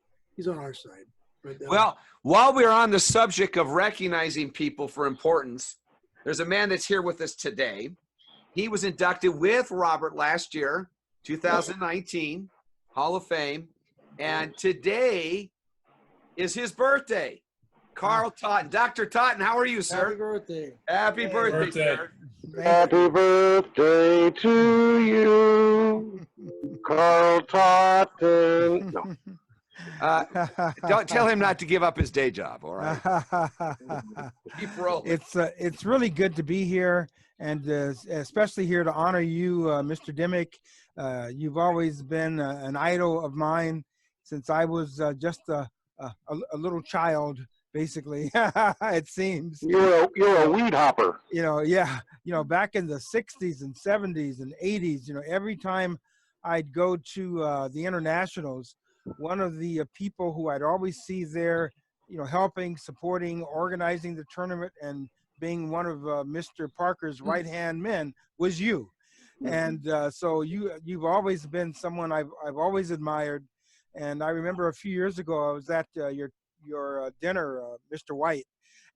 on our side. But, well, while we're on the subject of recognizing people for importance, there's a man that's here with us today. He was inducted with Robert last year, 2019, Hall of Fame. And today is his birthday. Carl Totten. Dr. Totten, how are you, sir? Happy birthday. Happy birthday, sir. Happy birthday to you, Carl Totten. No. Don't tell him not to give up his day job, all right? Keep rolling. It's really good to be here, and especially here to honor you, Mr. Dimmick. You've always been an idol of mine since I was just a little child, basically. It seems You're a weed hopper. Yeah. Back in the 60s and 70s and 80s, every time I'd go to the internationals, one of the people who I'd always see there, helping, supporting, organizing the tournament, and being one of Mr. Parker's right-hand men was you. And so you've always been someone I've always admired. And I remember a few years ago, I was at your dinner, Mr. White,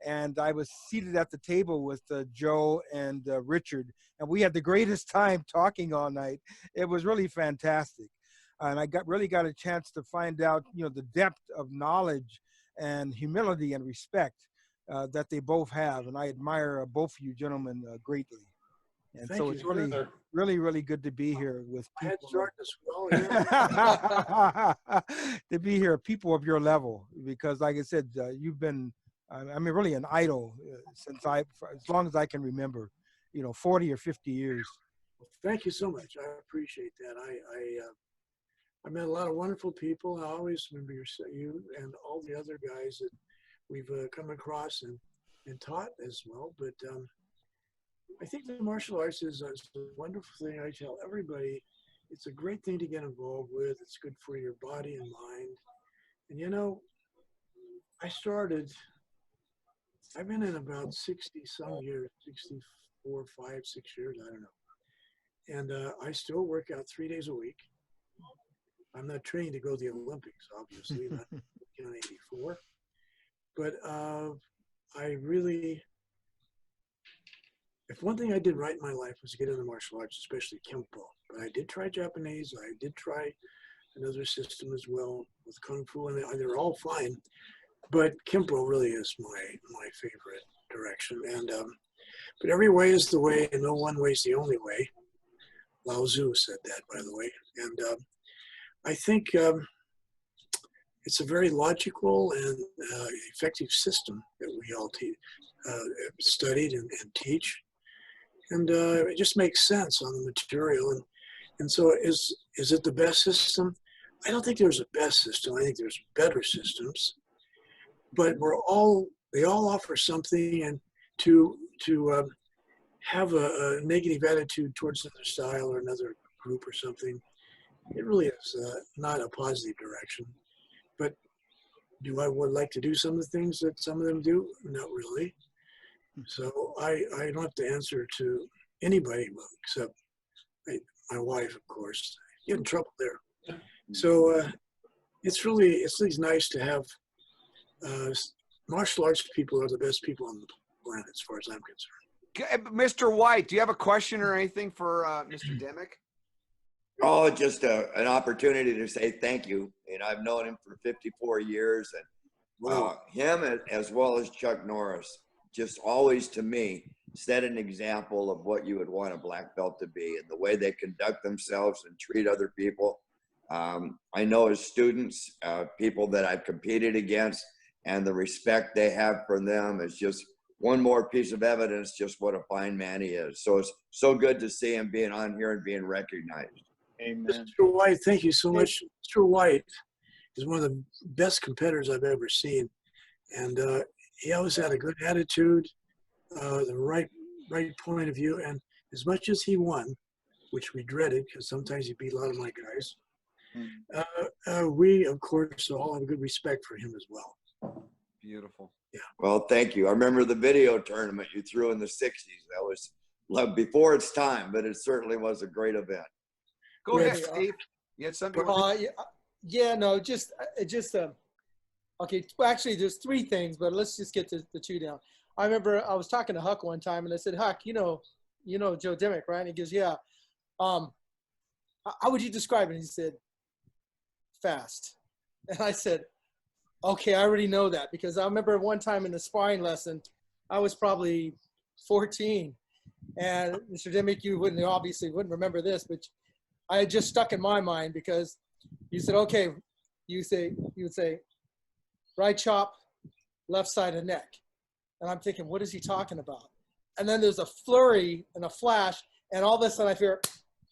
and I was seated at the table with Joe and Richard, and we had the greatest time talking all night. It was really fantastic. And I really got a chance to find out, the depth of knowledge and humility and respect that they both have. And I admire both of you gentlemen greatly. And Thank so you, it's really, sir. really good to be here with I had people. started as well. Yeah. To be here, people of your level, because like I said, you've been, I mean, really an idol since for as long as I can remember, 40 or 50 years. Well, thank you so much. I appreciate that. I met a lot of wonderful people. I always remember you and all the other guys that we've come across and taught as well. But I think the martial arts is a wonderful thing. I tell everybody, it's a great thing to get involved with. It's good for your body and mind. And I've been in about 60 some years, 64, 5, 6 years, I don't know. And I still work out 3 days a week. I'm not training to go to the Olympics, obviously, not in 84. But if one thing I did right in my life was to get into martial arts, especially Kempo. But I did try Japanese. I did try another system as well with Kung Fu, and they're all fine. But Kempo really is my favorite direction. And but every way is the way, and no one way is the only way. Lao Tzu said that, by the way. And I think it's a very logical and effective system that we all studied and teach. And it just makes sense on the material. And so is it the best system? I don't think there's a best system. I think there's better systems. But they all offer something, and to have a negative attitude towards another style or another group or something, it really is not a positive direction. But would like to do some of the things that some of them do? Not really. So I don't have to answer to anybody except my wife, of course. Get in trouble there. So it's really nice to have martial arts people are the best people on the planet as far as I'm concerned. Mr. White, do you have a question or anything for Mr. Dimmick? Oh, just an opportunity to say thank you. And I've known him for 54 years, and him as well as Chuck Norris, just always to me set an example of what you would want a black belt to be, and the way they conduct themselves and treat other people. I know as students, people that I've competed against, and the respect they have for them is just one more piece of evidence just what a fine man he is. So it's so good to see him being on here and being recognized. Amen. Mr. White, thank you so much. Mr. White is one of the best competitors I've ever seen. And he always had a good attitude, the right point of view. And as much as he won, which we dreaded because sometimes he beat a lot of my guys, we, of course, all have good respect for him as well. Beautiful. Yeah. Well, thank you. I remember the video tournament you threw in the 60s. That was before its time, but it certainly was a great event. Go ahead, Steve. You had something? Okay, well, actually, there's 3 things, but let's just get to the 2 down. I remember I was talking to Huck one time, and I said, Huck, you know Joe Dimmick, right? And he goes, yeah. How would you describe it? And he said, fast. And I said, okay, I already know that, because I remember one time in the sparring lesson, I was probably 14, and Mr. Dimmick, you obviously wouldn't remember this, but I had just stuck in my mind, because you said, okay, you would say, right chop, left side of neck. And I'm thinking, what is he talking about? And then there's a flurry and a flash, and all of a sudden I hear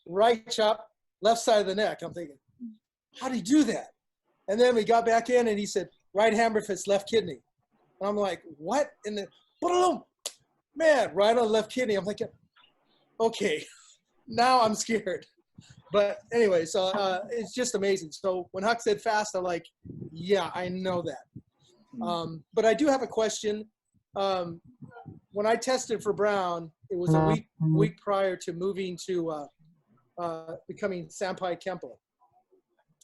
right chop, left side of the neck. I'm thinking, how do you do that? And then we got back in, and he said, right hammer fist, left kidney. And I'm like, what? And then, boom, man, right on the left kidney. I'm thinking, okay, now I'm scared. But anyway, so it's just amazing. So when Huck said fast, I'm like, yeah, I know that. But I do have a question. When I tested for Brown, it was a week prior to moving to becoming Senpai Kempo.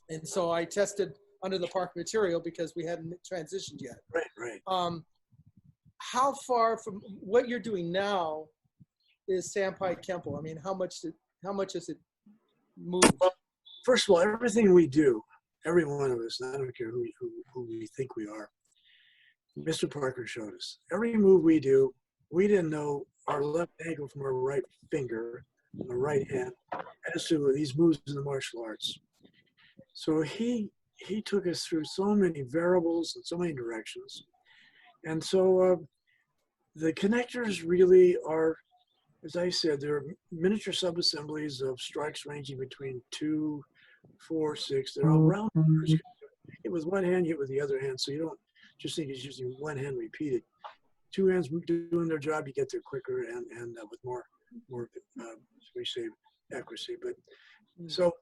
And so I tested under the Park material because we hadn't transitioned yet. Right. How far from what you're doing now is Senpai Kempo? I mean, how much does it move? Well, first of all, everything we do, every one of us, I don't care who we think we are, Mr. Parker showed us. Every move we do, we didn't know our left ankle from our right finger, our right hand, as to these moves in the martial arts. So he took us through so many variables and so many directions. And so the connectors really are, as I said, they're miniature sub-assemblies of strikes ranging between 2, 4, 6. They're all round numbers. Hit with one hand, hit with the other hand. So you don't just think he's using one hand repeated. Two hands doing their job, you get there quicker and with more we say, accuracy. But so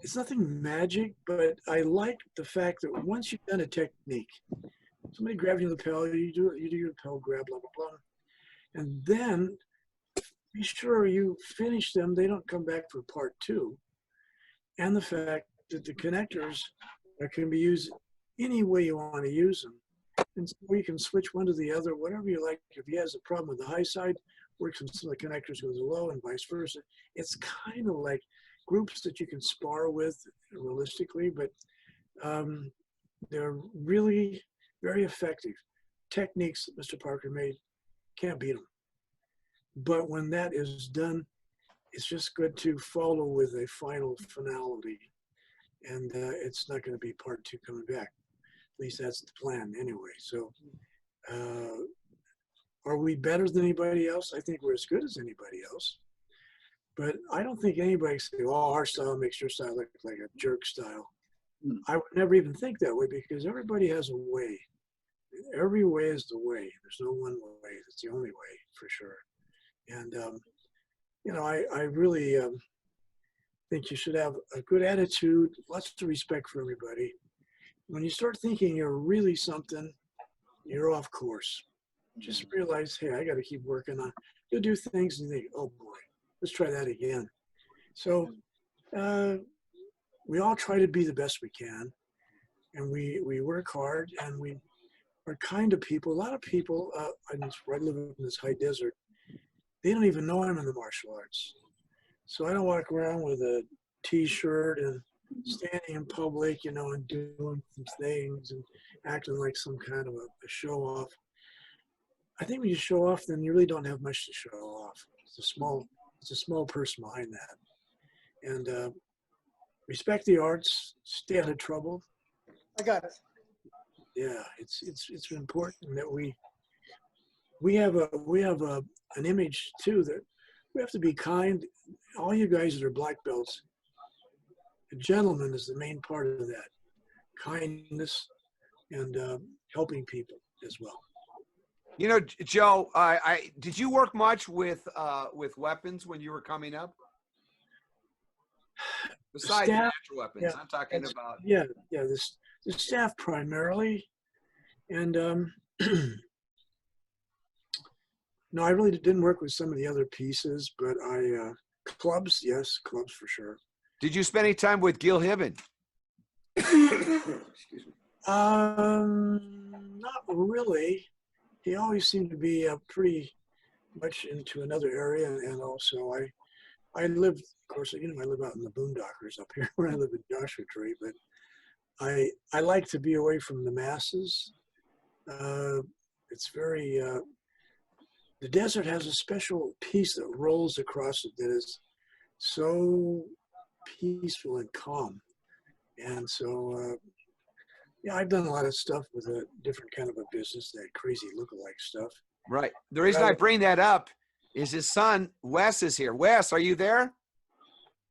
it's nothing magic, but I like the fact that once you've done a technique, somebody grabs your lapel, you do your lapel grab, blah, blah, blah. And then be sure you finish them. They don't come back for part 2. And the fact that the connectors can be used any way you want to use them. And so you can switch one to the other, whatever you like. If he has a problem with the high side, works with some of the connectors with the low and vice versa. It's kind of like groups that you can spar with realistically, but they're really very effective. Techniques that Mr. Parker made, can't beat them. But when that is done, it's just good to follow with a final finality. And it's not going to be part 2 coming back. At least that's the plan anyway. So are we better than anybody else? I think we're as good as anybody else. But I don't think anybody say, oh, our style makes your style look like a jerk style. I would never even think that way because everybody has a way. Every way is the way. There's no one way. It's the only way for sure. And, you know, I really think you should have a good attitude, lots of respect for everybody. When you start thinking you're really something, you're off course. Just realize, hey, I got to keep working on. You'll do things and you think, oh boy, let's try that again. So we all try to be the best we can, and we work hard, and we are kind to people. A lot of people, I live in this high desert, they don't even know I'm in the martial arts. So I don't walk around with a T-shirt and standing in public, you know, and doing some things and acting like some kind of a show off. I think when you show off, then you really don't have much to show off. It's a small person behind that. And respect the arts, stay out of trouble. I got it. Yeah, it's important that we have an image too that we have to be kind. All you guys that are black belts, a gentleman is the main part of that. Kindness and helping people as well. You know, Joe, did you work much with weapons when you were coming up? Besides the natural weapons, yeah, I'm talking about. Yeah, the staff primarily, and no, I really didn't work with some of the other pieces, but clubs, yes, clubs for sure. Did you spend any time with Gil Hibben? Excuse me. Not really. He always seemed to be pretty much into another area, and also I live, of course, you know, I live out in the boondockers up here where I live in Joshua Tree, but I like to be away from the masses. It's very, the desert has a special piece that rolls across it that is so peaceful and calm. And so, yeah, I've done a lot of stuff with a different kind of a business, that crazy lookalike stuff. Right. The reason I bring that up is his son, Wes, is here. Wes, are you there?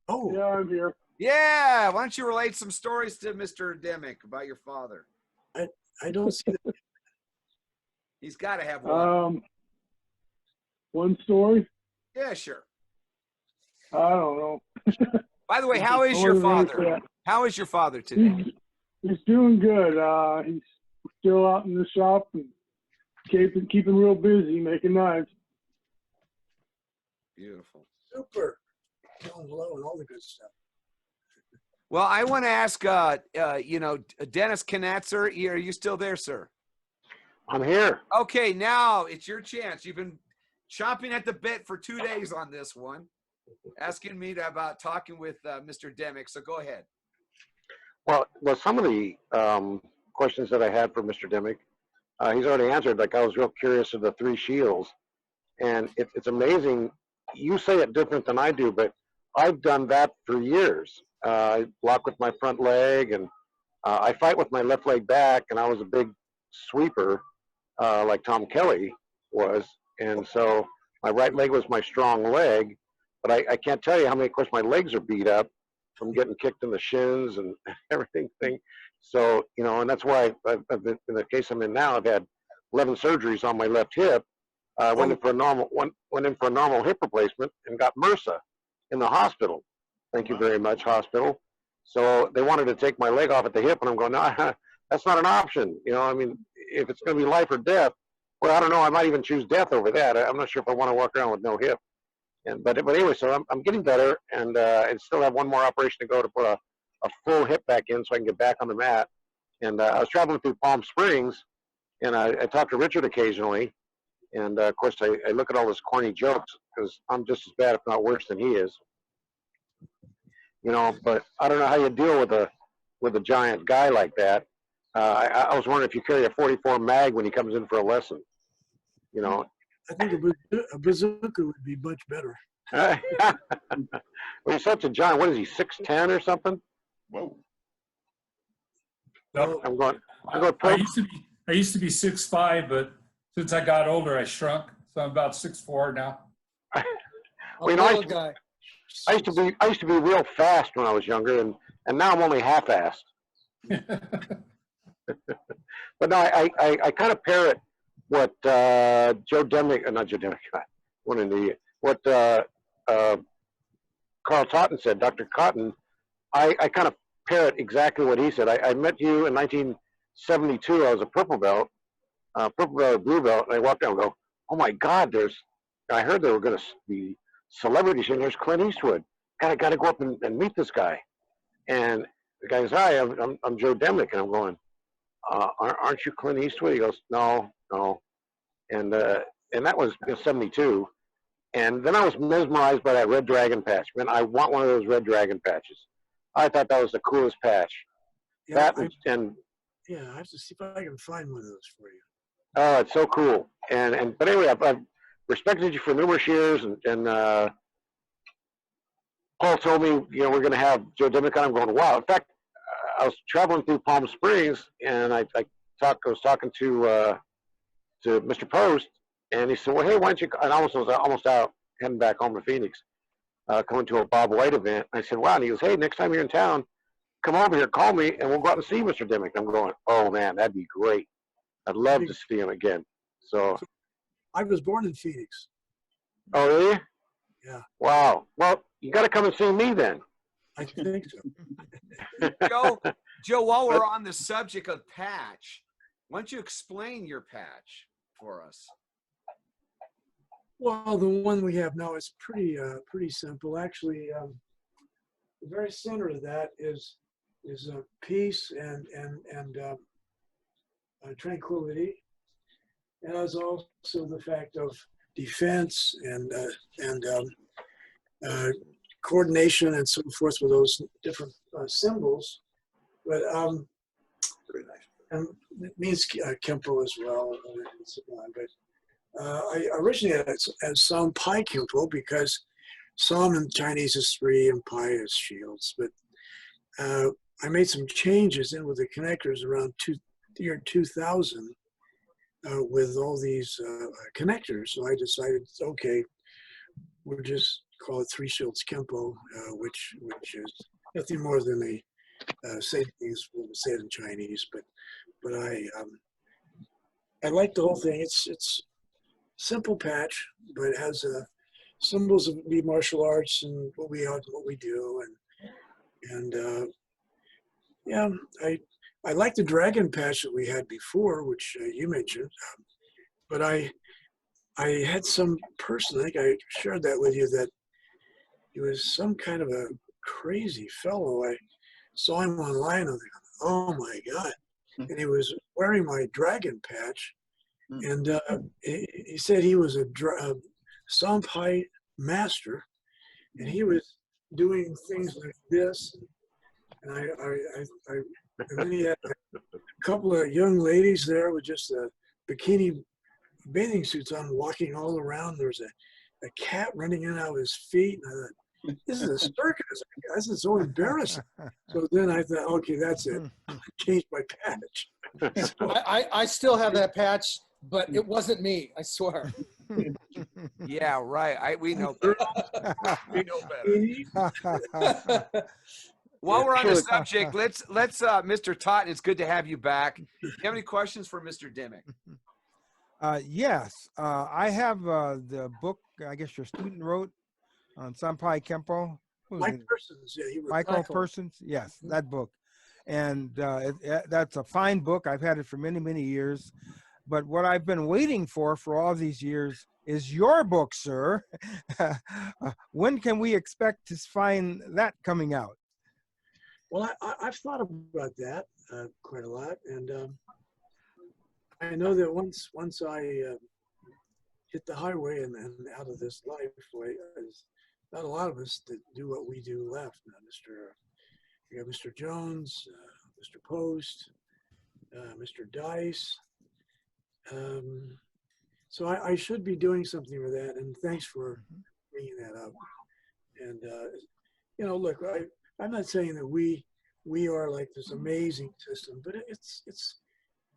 Oh. Yeah, I'm here. Yeah. Why don't you relate some stories to Mr. Dimmick about your father? I don't see that. He's got to have one. One story? Yeah, sure. I don't know. By the way, how is your father? How is your father today? He's doing good. He's still out in the shop and keeping real busy making knives. Beautiful. Super. Down low and all the good stuff. Well, I want to ask, you know, Dennis Knatzer, are you still there, sir? I'm here. Okay, now it's your chance. You've been chomping at the bit for 2 days on this one, asking me about talking with Mr. Dimmick. So go ahead. Well, some of the questions that I had for Mr. Dimmick, he's already answered. Like, I was real curious of the 3 shields, And it's amazing. You say it different than I do, but I've done that for years. I block with my front leg, and I fight with my left leg back, and I was a big sweeper, like Tom Kelly was. And so my right leg was my strong leg, but I can't tell you how many, of course, my legs are beat up from getting kicked in the shins and everything. So, you know, and that's why I've been, in the case I'm in now, I've had 11 surgeries on my left hip. Went in for a normal hip replacement and got MRSA in the hospital. Thank you very much, hospital. So they wanted to take my leg off at the hip, and I'm going, no, that's not an option. You know, I mean, if it's going to be life or death, well, I don't know. I might even choose death over that. I'm not sure if I want to walk around with no hip. But anyway, so I'm getting better, and I still have one more operation to go to put a full hip back in so I can get back on the mat. And I was traveling through Palm Springs, and I talk to Richard occasionally. And of course, I look at all his corny jokes because I'm just as bad, if not worse, than he is. You know, but I don't know how you deal with a giant guy like that. I was wondering if you carry a 44 mag when he comes in for a lesson. You know, I think a bazooka would be much better. Well, he's such a giant. What is he, 6'10" or something? Whoa. No, I'm going. I used to be 6'5", but since I got older, I shrunk. So I'm about 6'4" now. Well, you know, I used to be real fast when I was younger, and now I'm only half-assed. But no, I kind of parrot what Joe Dimmick, not Joe Dimmick, what an idiot. What Carl Totten said, Dr. Cotton. I kind of parrot exactly what he said. I met you in 1972. I was a purple belt or blue belt, and I walked down and go, oh my God, I heard there were going to be celebrities, and there's Clint Eastwood. Got to go up and meet this guy. And the guy goes, hi, I'm Joe Dimmick. And I'm going, aren't you Clint Eastwood? He goes, no. And that was 72. And then I was mesmerized by that red dragon patch. Man, I want one of those red dragon patches. I thought that was the coolest patch. Yeah, I have to see if I can find one of those for you. Oh, it's so cool. But anyway, I've respected you for numerous years, and Paul told me, you know, we're going to have Joe Dimmick on. I'm going, wow. In fact, I was traveling through Palm Springs, and I was talking to Mr. Post, and he said, well, hey, why don't you, and I was almost out heading back home to Phoenix, coming to a Bob White event. I said, wow. And he goes, hey, next time you're in town, come over here, call me, and we'll go out and see Mr. Dimmick. I'm going, oh, man, that'd be great. I'd love to see him again. So I was born in Phoenix. Oh, really? Yeah. Wow. Well, you got to come and see me then. I think so. Joe, while we're on the subject of patch, why don't you explain your patch for us? Well, the one we have now is pretty simple. Actually, the very center of that is peace and tranquility, and as also the fact of defense and coordination and so forth with those different symbols. But Very nice. and it means Kempo as well. But I originally had it as Sam Pai Kempo because Sam in Chinese is 3 and Pai is shields. But I made some changes in with the connectors around year 2000 with all these connectors. So I decided, okay, we'll just call it 3 shields Kempo, which is nothing more than a say things we'll say it in Chinese. But I like the whole thing. It's simple patch, but it has symbols of the martial arts and what we do, and yeah, I like the dragon patch that we had before, which you mentioned, but I had some person, I think I shared that with you, that he was some kind of a crazy fellow. I saw him online, and I was like, oh my God. And he was wearing my dragon patch, and he said he was a Sampai master, and he was doing things like this. And and then he had a couple of young ladies there with just bikini bathing suits on, walking all around. There was a cat running in and out of his feet. And I thought, this is a circus. This is so embarrassing. So then I thought, okay, that's it. I changed my patch. So, I still have that patch, but it wasn't me, I swear. Yeah, right. We know better. We know better. While we're on the subject, let's Mr. Totten, it's good to have you back. Do you have any questions for Mr. Dimmick? Yes, I have the book, I guess your student wrote on Sampai Kempo. Mike Persons, yeah, he wrote Michael Persons, yes, that book. And that's a fine book. I've had it for many, many years. But what I've been waiting for all these years is your book, sir. When can we expect to find that coming out? Well, I've thought about that quite a lot, and I know that once I hit the highway and out of this life, there's not a lot of us that do what we do left. Now, we got Mr. Jones, Mr. Post, Mr. Dice. So I should be doing something with that, and thanks for bringing that up. And you know, look, I'm not saying that we are like this amazing system, but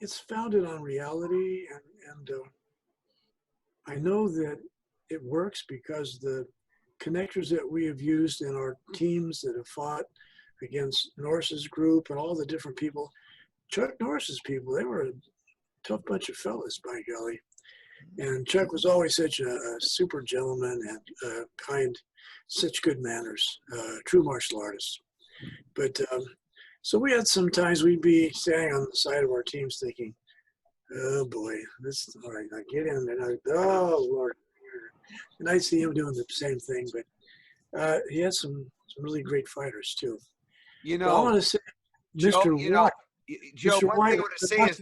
it's founded on reality, and I know that it works because the connectors that we have used in our teams that have fought against Norris's group and all the different people, Chuck Norris's people, they were a tough bunch of fellas, by golly. And Chuck was always such a super gentleman and kind, such good manners, true martial artist. But so we had sometimes we'd be standing on the side of our teams thinking, oh boy, this is all right. I get in there, and I go, oh Lord. And I see him doing the same thing, but he had some really great fighters too. You know, well, I want to say, Mr. Joe, White. Joe, Mr. one White, thing I want to say is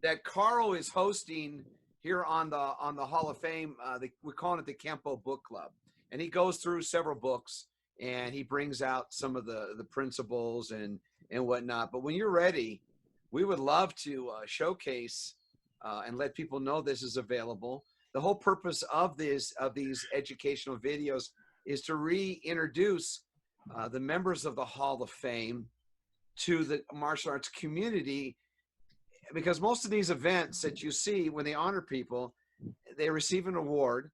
that Carl is hosting here on the Hall of Fame. We're calling it the Kempo Book Club, and he goes through several books and he brings out some of the principles and whatnot. But when you're ready, we would love to showcase and let people know this is available. The whole purpose of these educational videos is to reintroduce the members of the Hall of Fame to the martial arts community, because most of these events that you see when they honor people, they receive an award,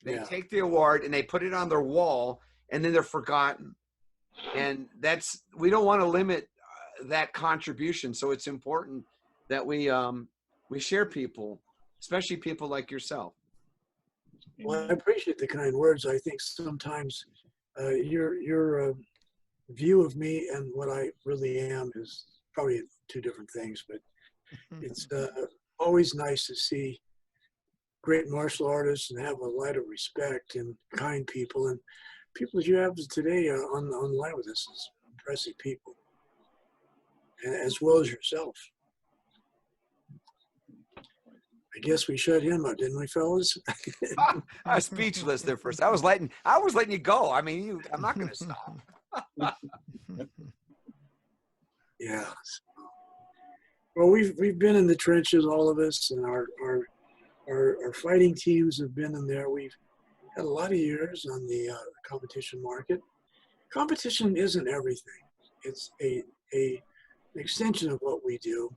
they take the award and they put it on their wall, and then they're forgotten. And we don't want to limit that contribution. So it's important that we share people, especially people like yourself. Well, I appreciate the kind words. I think sometimes your view of me and what I really am is probably two different things, but it's always nice to see great martial artists and have a light of respect and kind people, and people that you have today online with us is impressive people, as well as yourself. I guess we shut him up, didn't we, fellas? I was speechless there first. I was letting you go. I mean, I'm not going to stop. Yeah. Well, we've been in the trenches, all of us, and our fighting teams have been in there. We've had a lot of years on the competition market. Competition isn't everything. It's an extension of what we do.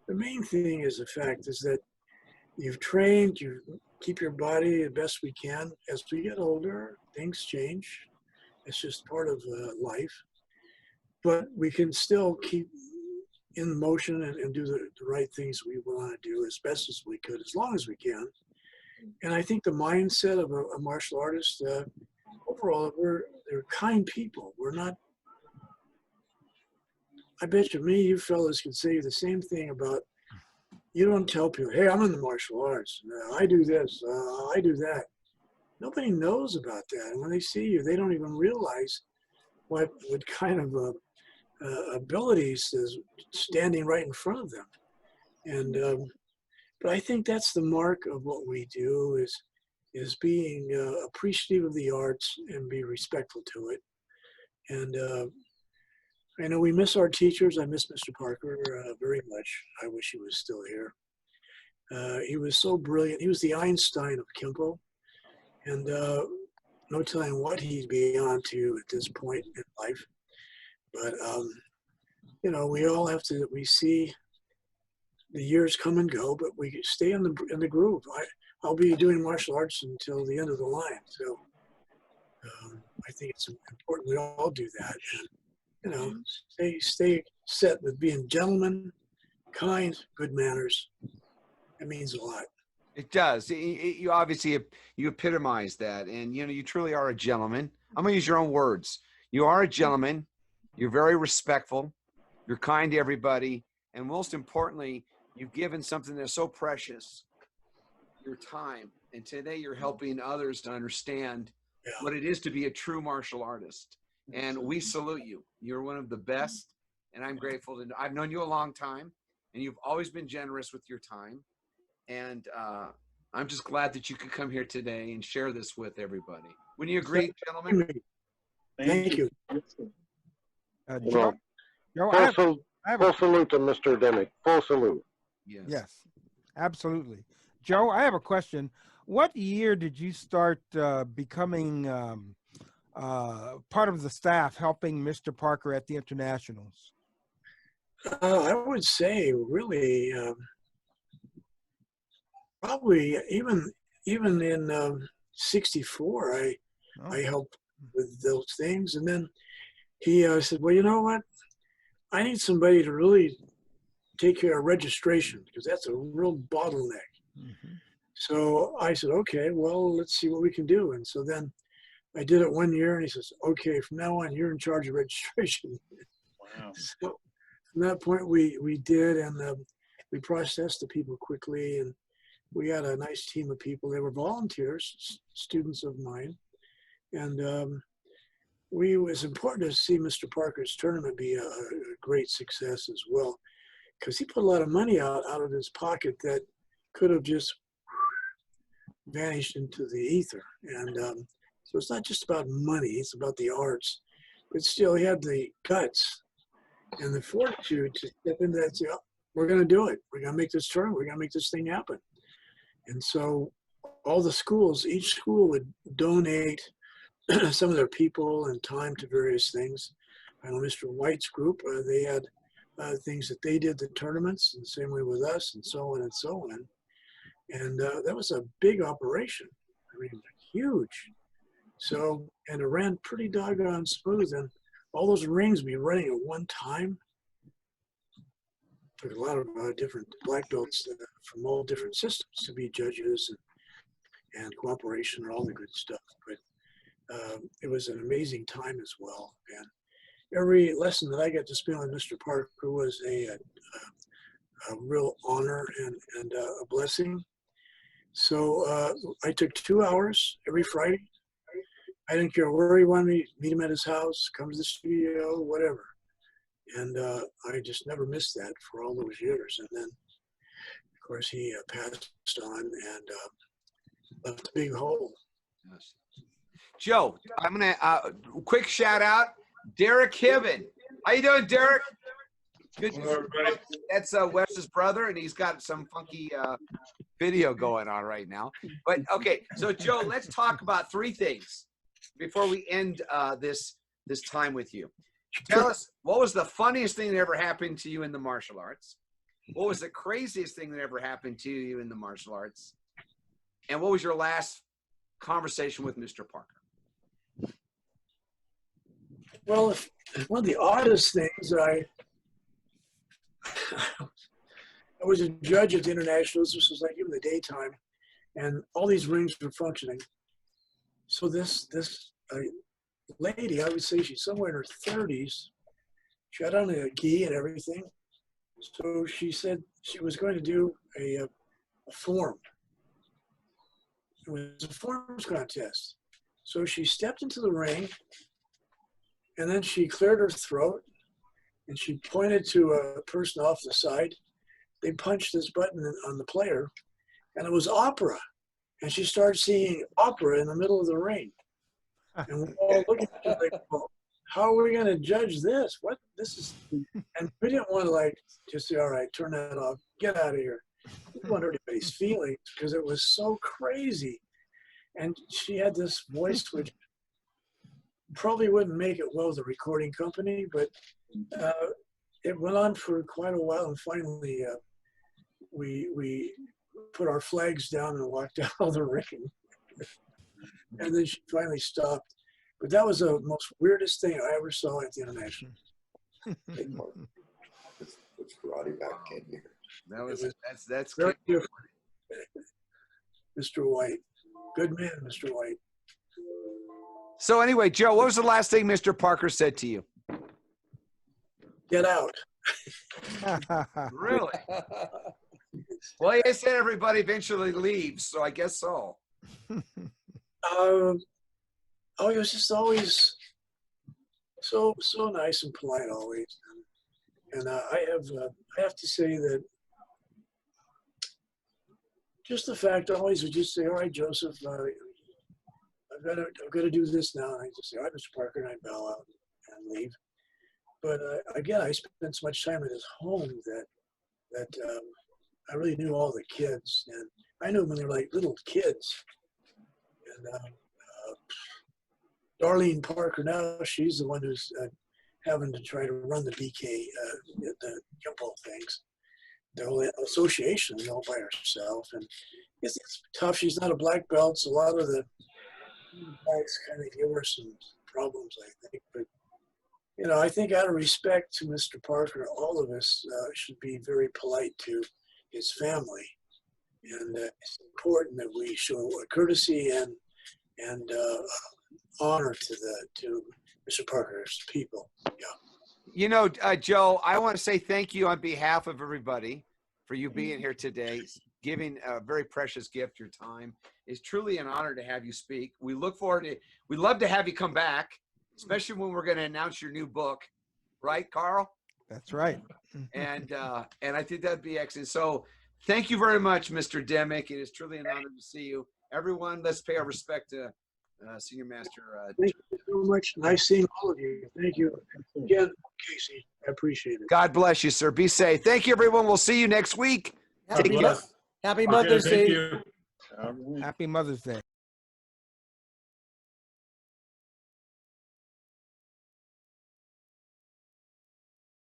The main thing is the fact is that you've trained, you keep your body the best we can. As we get older, things change. It's just part of life. But we can still keep in motion and do the right things we want to do as best as we could, as long as we can. And I think the mindset of a martial artist, overall, they're kind people. We're not, I bet you fellas can say the same thing about, you don't tell people, hey, I'm in the martial arts. I do this, I do that. Nobody knows about that. And when they see you, they don't even realize what kind of abilities is standing right in front of them. And but I think that's the mark of what we do is being appreciative of the arts and be respectful to it. And I know we miss our teachers. I miss Mr. Parker very much. I wish he was still here. He was so brilliant. He was the Einstein of Kempo, and no telling what he'd be on to at this point in life. But you know, we all have to. We see the years come and go, but we stay in the groove. I'll be doing martial arts until the end of the line. So I think it's important we all do that. And, you know, stay set with being gentlemen, kind, good manners. It means a lot. It does. You obviously, you epitomize that. And, you know, you truly are a gentleman. I'm going to use your own words. You are a gentleman. You're very respectful. You're kind to everybody. And most importantly, you've given something that's so precious, your time. And today you're helping others to understand what it is to be a true martial artist. And we salute you. You're one of the best. And I'm grateful to know. I've known you a long time, and you've always been generous with your time. And I'm just glad that you could come here today and share this with everybody. Wouldn't you agree, gentlemen? Thank you. Joe, Full salute to Mr. Dimmick. Full salute. Yes, absolutely. Joe, I have a question. What year did you start becoming part of the staff helping Mr. Parker at the internationals? I would say really probably even in '64, I helped with those things. And then he said, well, you know what? I need somebody to really take care of registration because that's a real bottleneck. Mm-hmm. So I said, okay, well, let's see what we can do. And so then I did it 1 year, and he says, okay, from now on, you're in charge of registration. Wow. So from that point, we did, and we processed the people quickly, and we had a nice team of people. They were volunteers, students of mine, and it was important to see Mr. Parker's tournament be a great success as well, because he put a lot of money out of his pocket that could have just vanished into the ether. And so it's not just about money, it's about the arts. But still, he had the guts and the fortitude to step into that and say, oh, we're going to do it. We're going to make this tournament. We're going to make this thing happen. And so all the schools, each school would donate some of their people and time to various things. I know Mr. White's group, they had things that they did the tournaments, and the same way with us, and so on and so on. And that was a big operation. I mean, huge. So, and it ran pretty doggone smooth. And all those rings be running at one time. Took a lot of different black belts from all different systems to be judges and cooperation and all the good stuff. But it was an amazing time as well. And every lesson that I got to spend with Mr. Parker was a real honor and a blessing. So I took 2 hours every Friday. I didn't care where he wanted me, meet him at his house, come to the studio, whatever. And I just never missed that for all those years. And then, of course, he passed on and left a big hole. Yes. Joe, I'm going to quick shout out, Derek Hibben. How you doing, Derek? Good. Hello, everybody. That's Wes's brother, and he's got some funky video going on right now. But okay, so Joe, let's talk about 3 things before we end this time with you. Tell us, what was the funniest thing that ever happened to you in the martial arts? What was the craziest thing that ever happened to you in the martial arts? And what was your last conversation with Mr. Parker? Well, one of the oddest things, I was a judge at the internationals. This was like in the daytime, and all these rings were functioning. So this lady, I would say she's somewhere in her 30s. She had on a gi and everything. So she said she was going to do a form. It was a forms contest. So she stepped into the ring, and then she cleared her throat, and she pointed to a person off the side. They punched this button on the player, and it was opera. And she started singing opera in the middle of the ring. And we're all looking at her like, well, how are we going to judge this? What? This is, and we didn't want to like just say, all right, turn that off, get out of here. didn't want anybody's feelings because it was so crazy. And she had this voice which probably wouldn't make it well with the recording company, but it went on for quite a while. And finally, we put our flags down and walked out of the ring. And then she finally stopped. But that was the most weirdest thing I ever saw at the International. It's karate back 10 years. That's Very good. different. Mr. White. Good man, Mr. White. So anyway, Joe, what was the last thing Mr. Parker said to you? Get out. Really? Well, he said everybody eventually leaves, so I guess so. He was just always so nice and polite always. And I have to say that just the fact I always would just say, all right, Joseph, I've got to do this now. And I just say, all right, Mr. Parker, and I bow out and leave. But again, I spent so much time at his home that I really knew all the kids, and I knew them when they were like little kids. And Darlene Parker now, she's the one who's having to try to run the BK, the Kempo things, the whole association, all by herself. And it's tough. She's not a black belt, so a lot of the blacks kind of give her some problems, I think. But I think out of respect to Mr. Parker, all of us should be very polite to his family, and it's important that we show courtesy and honor to Mr. Parker's people. Yeah. Joe, I want to say thank you on behalf of everybody for you being here today, giving a very precious gift, your time. It's truly an honor to have you speak. We look forward to, we'd love to have you come back, especially when we're going to announce your new book, right, Carl? That's right. And I think that'd be excellent. So thank you very much, Mr. Dimmick. It is truly an honor to see you. Everyone, let's pay our respect to Senior Master. Thank you so much. Nice seeing all of you. Thank you again, Casey. I appreciate it. God bless you, sir. Be safe. Thank you, everyone. We'll see you next week. Happy Take care. Happy Mother's Thank Day. you. Happy Mother's Day.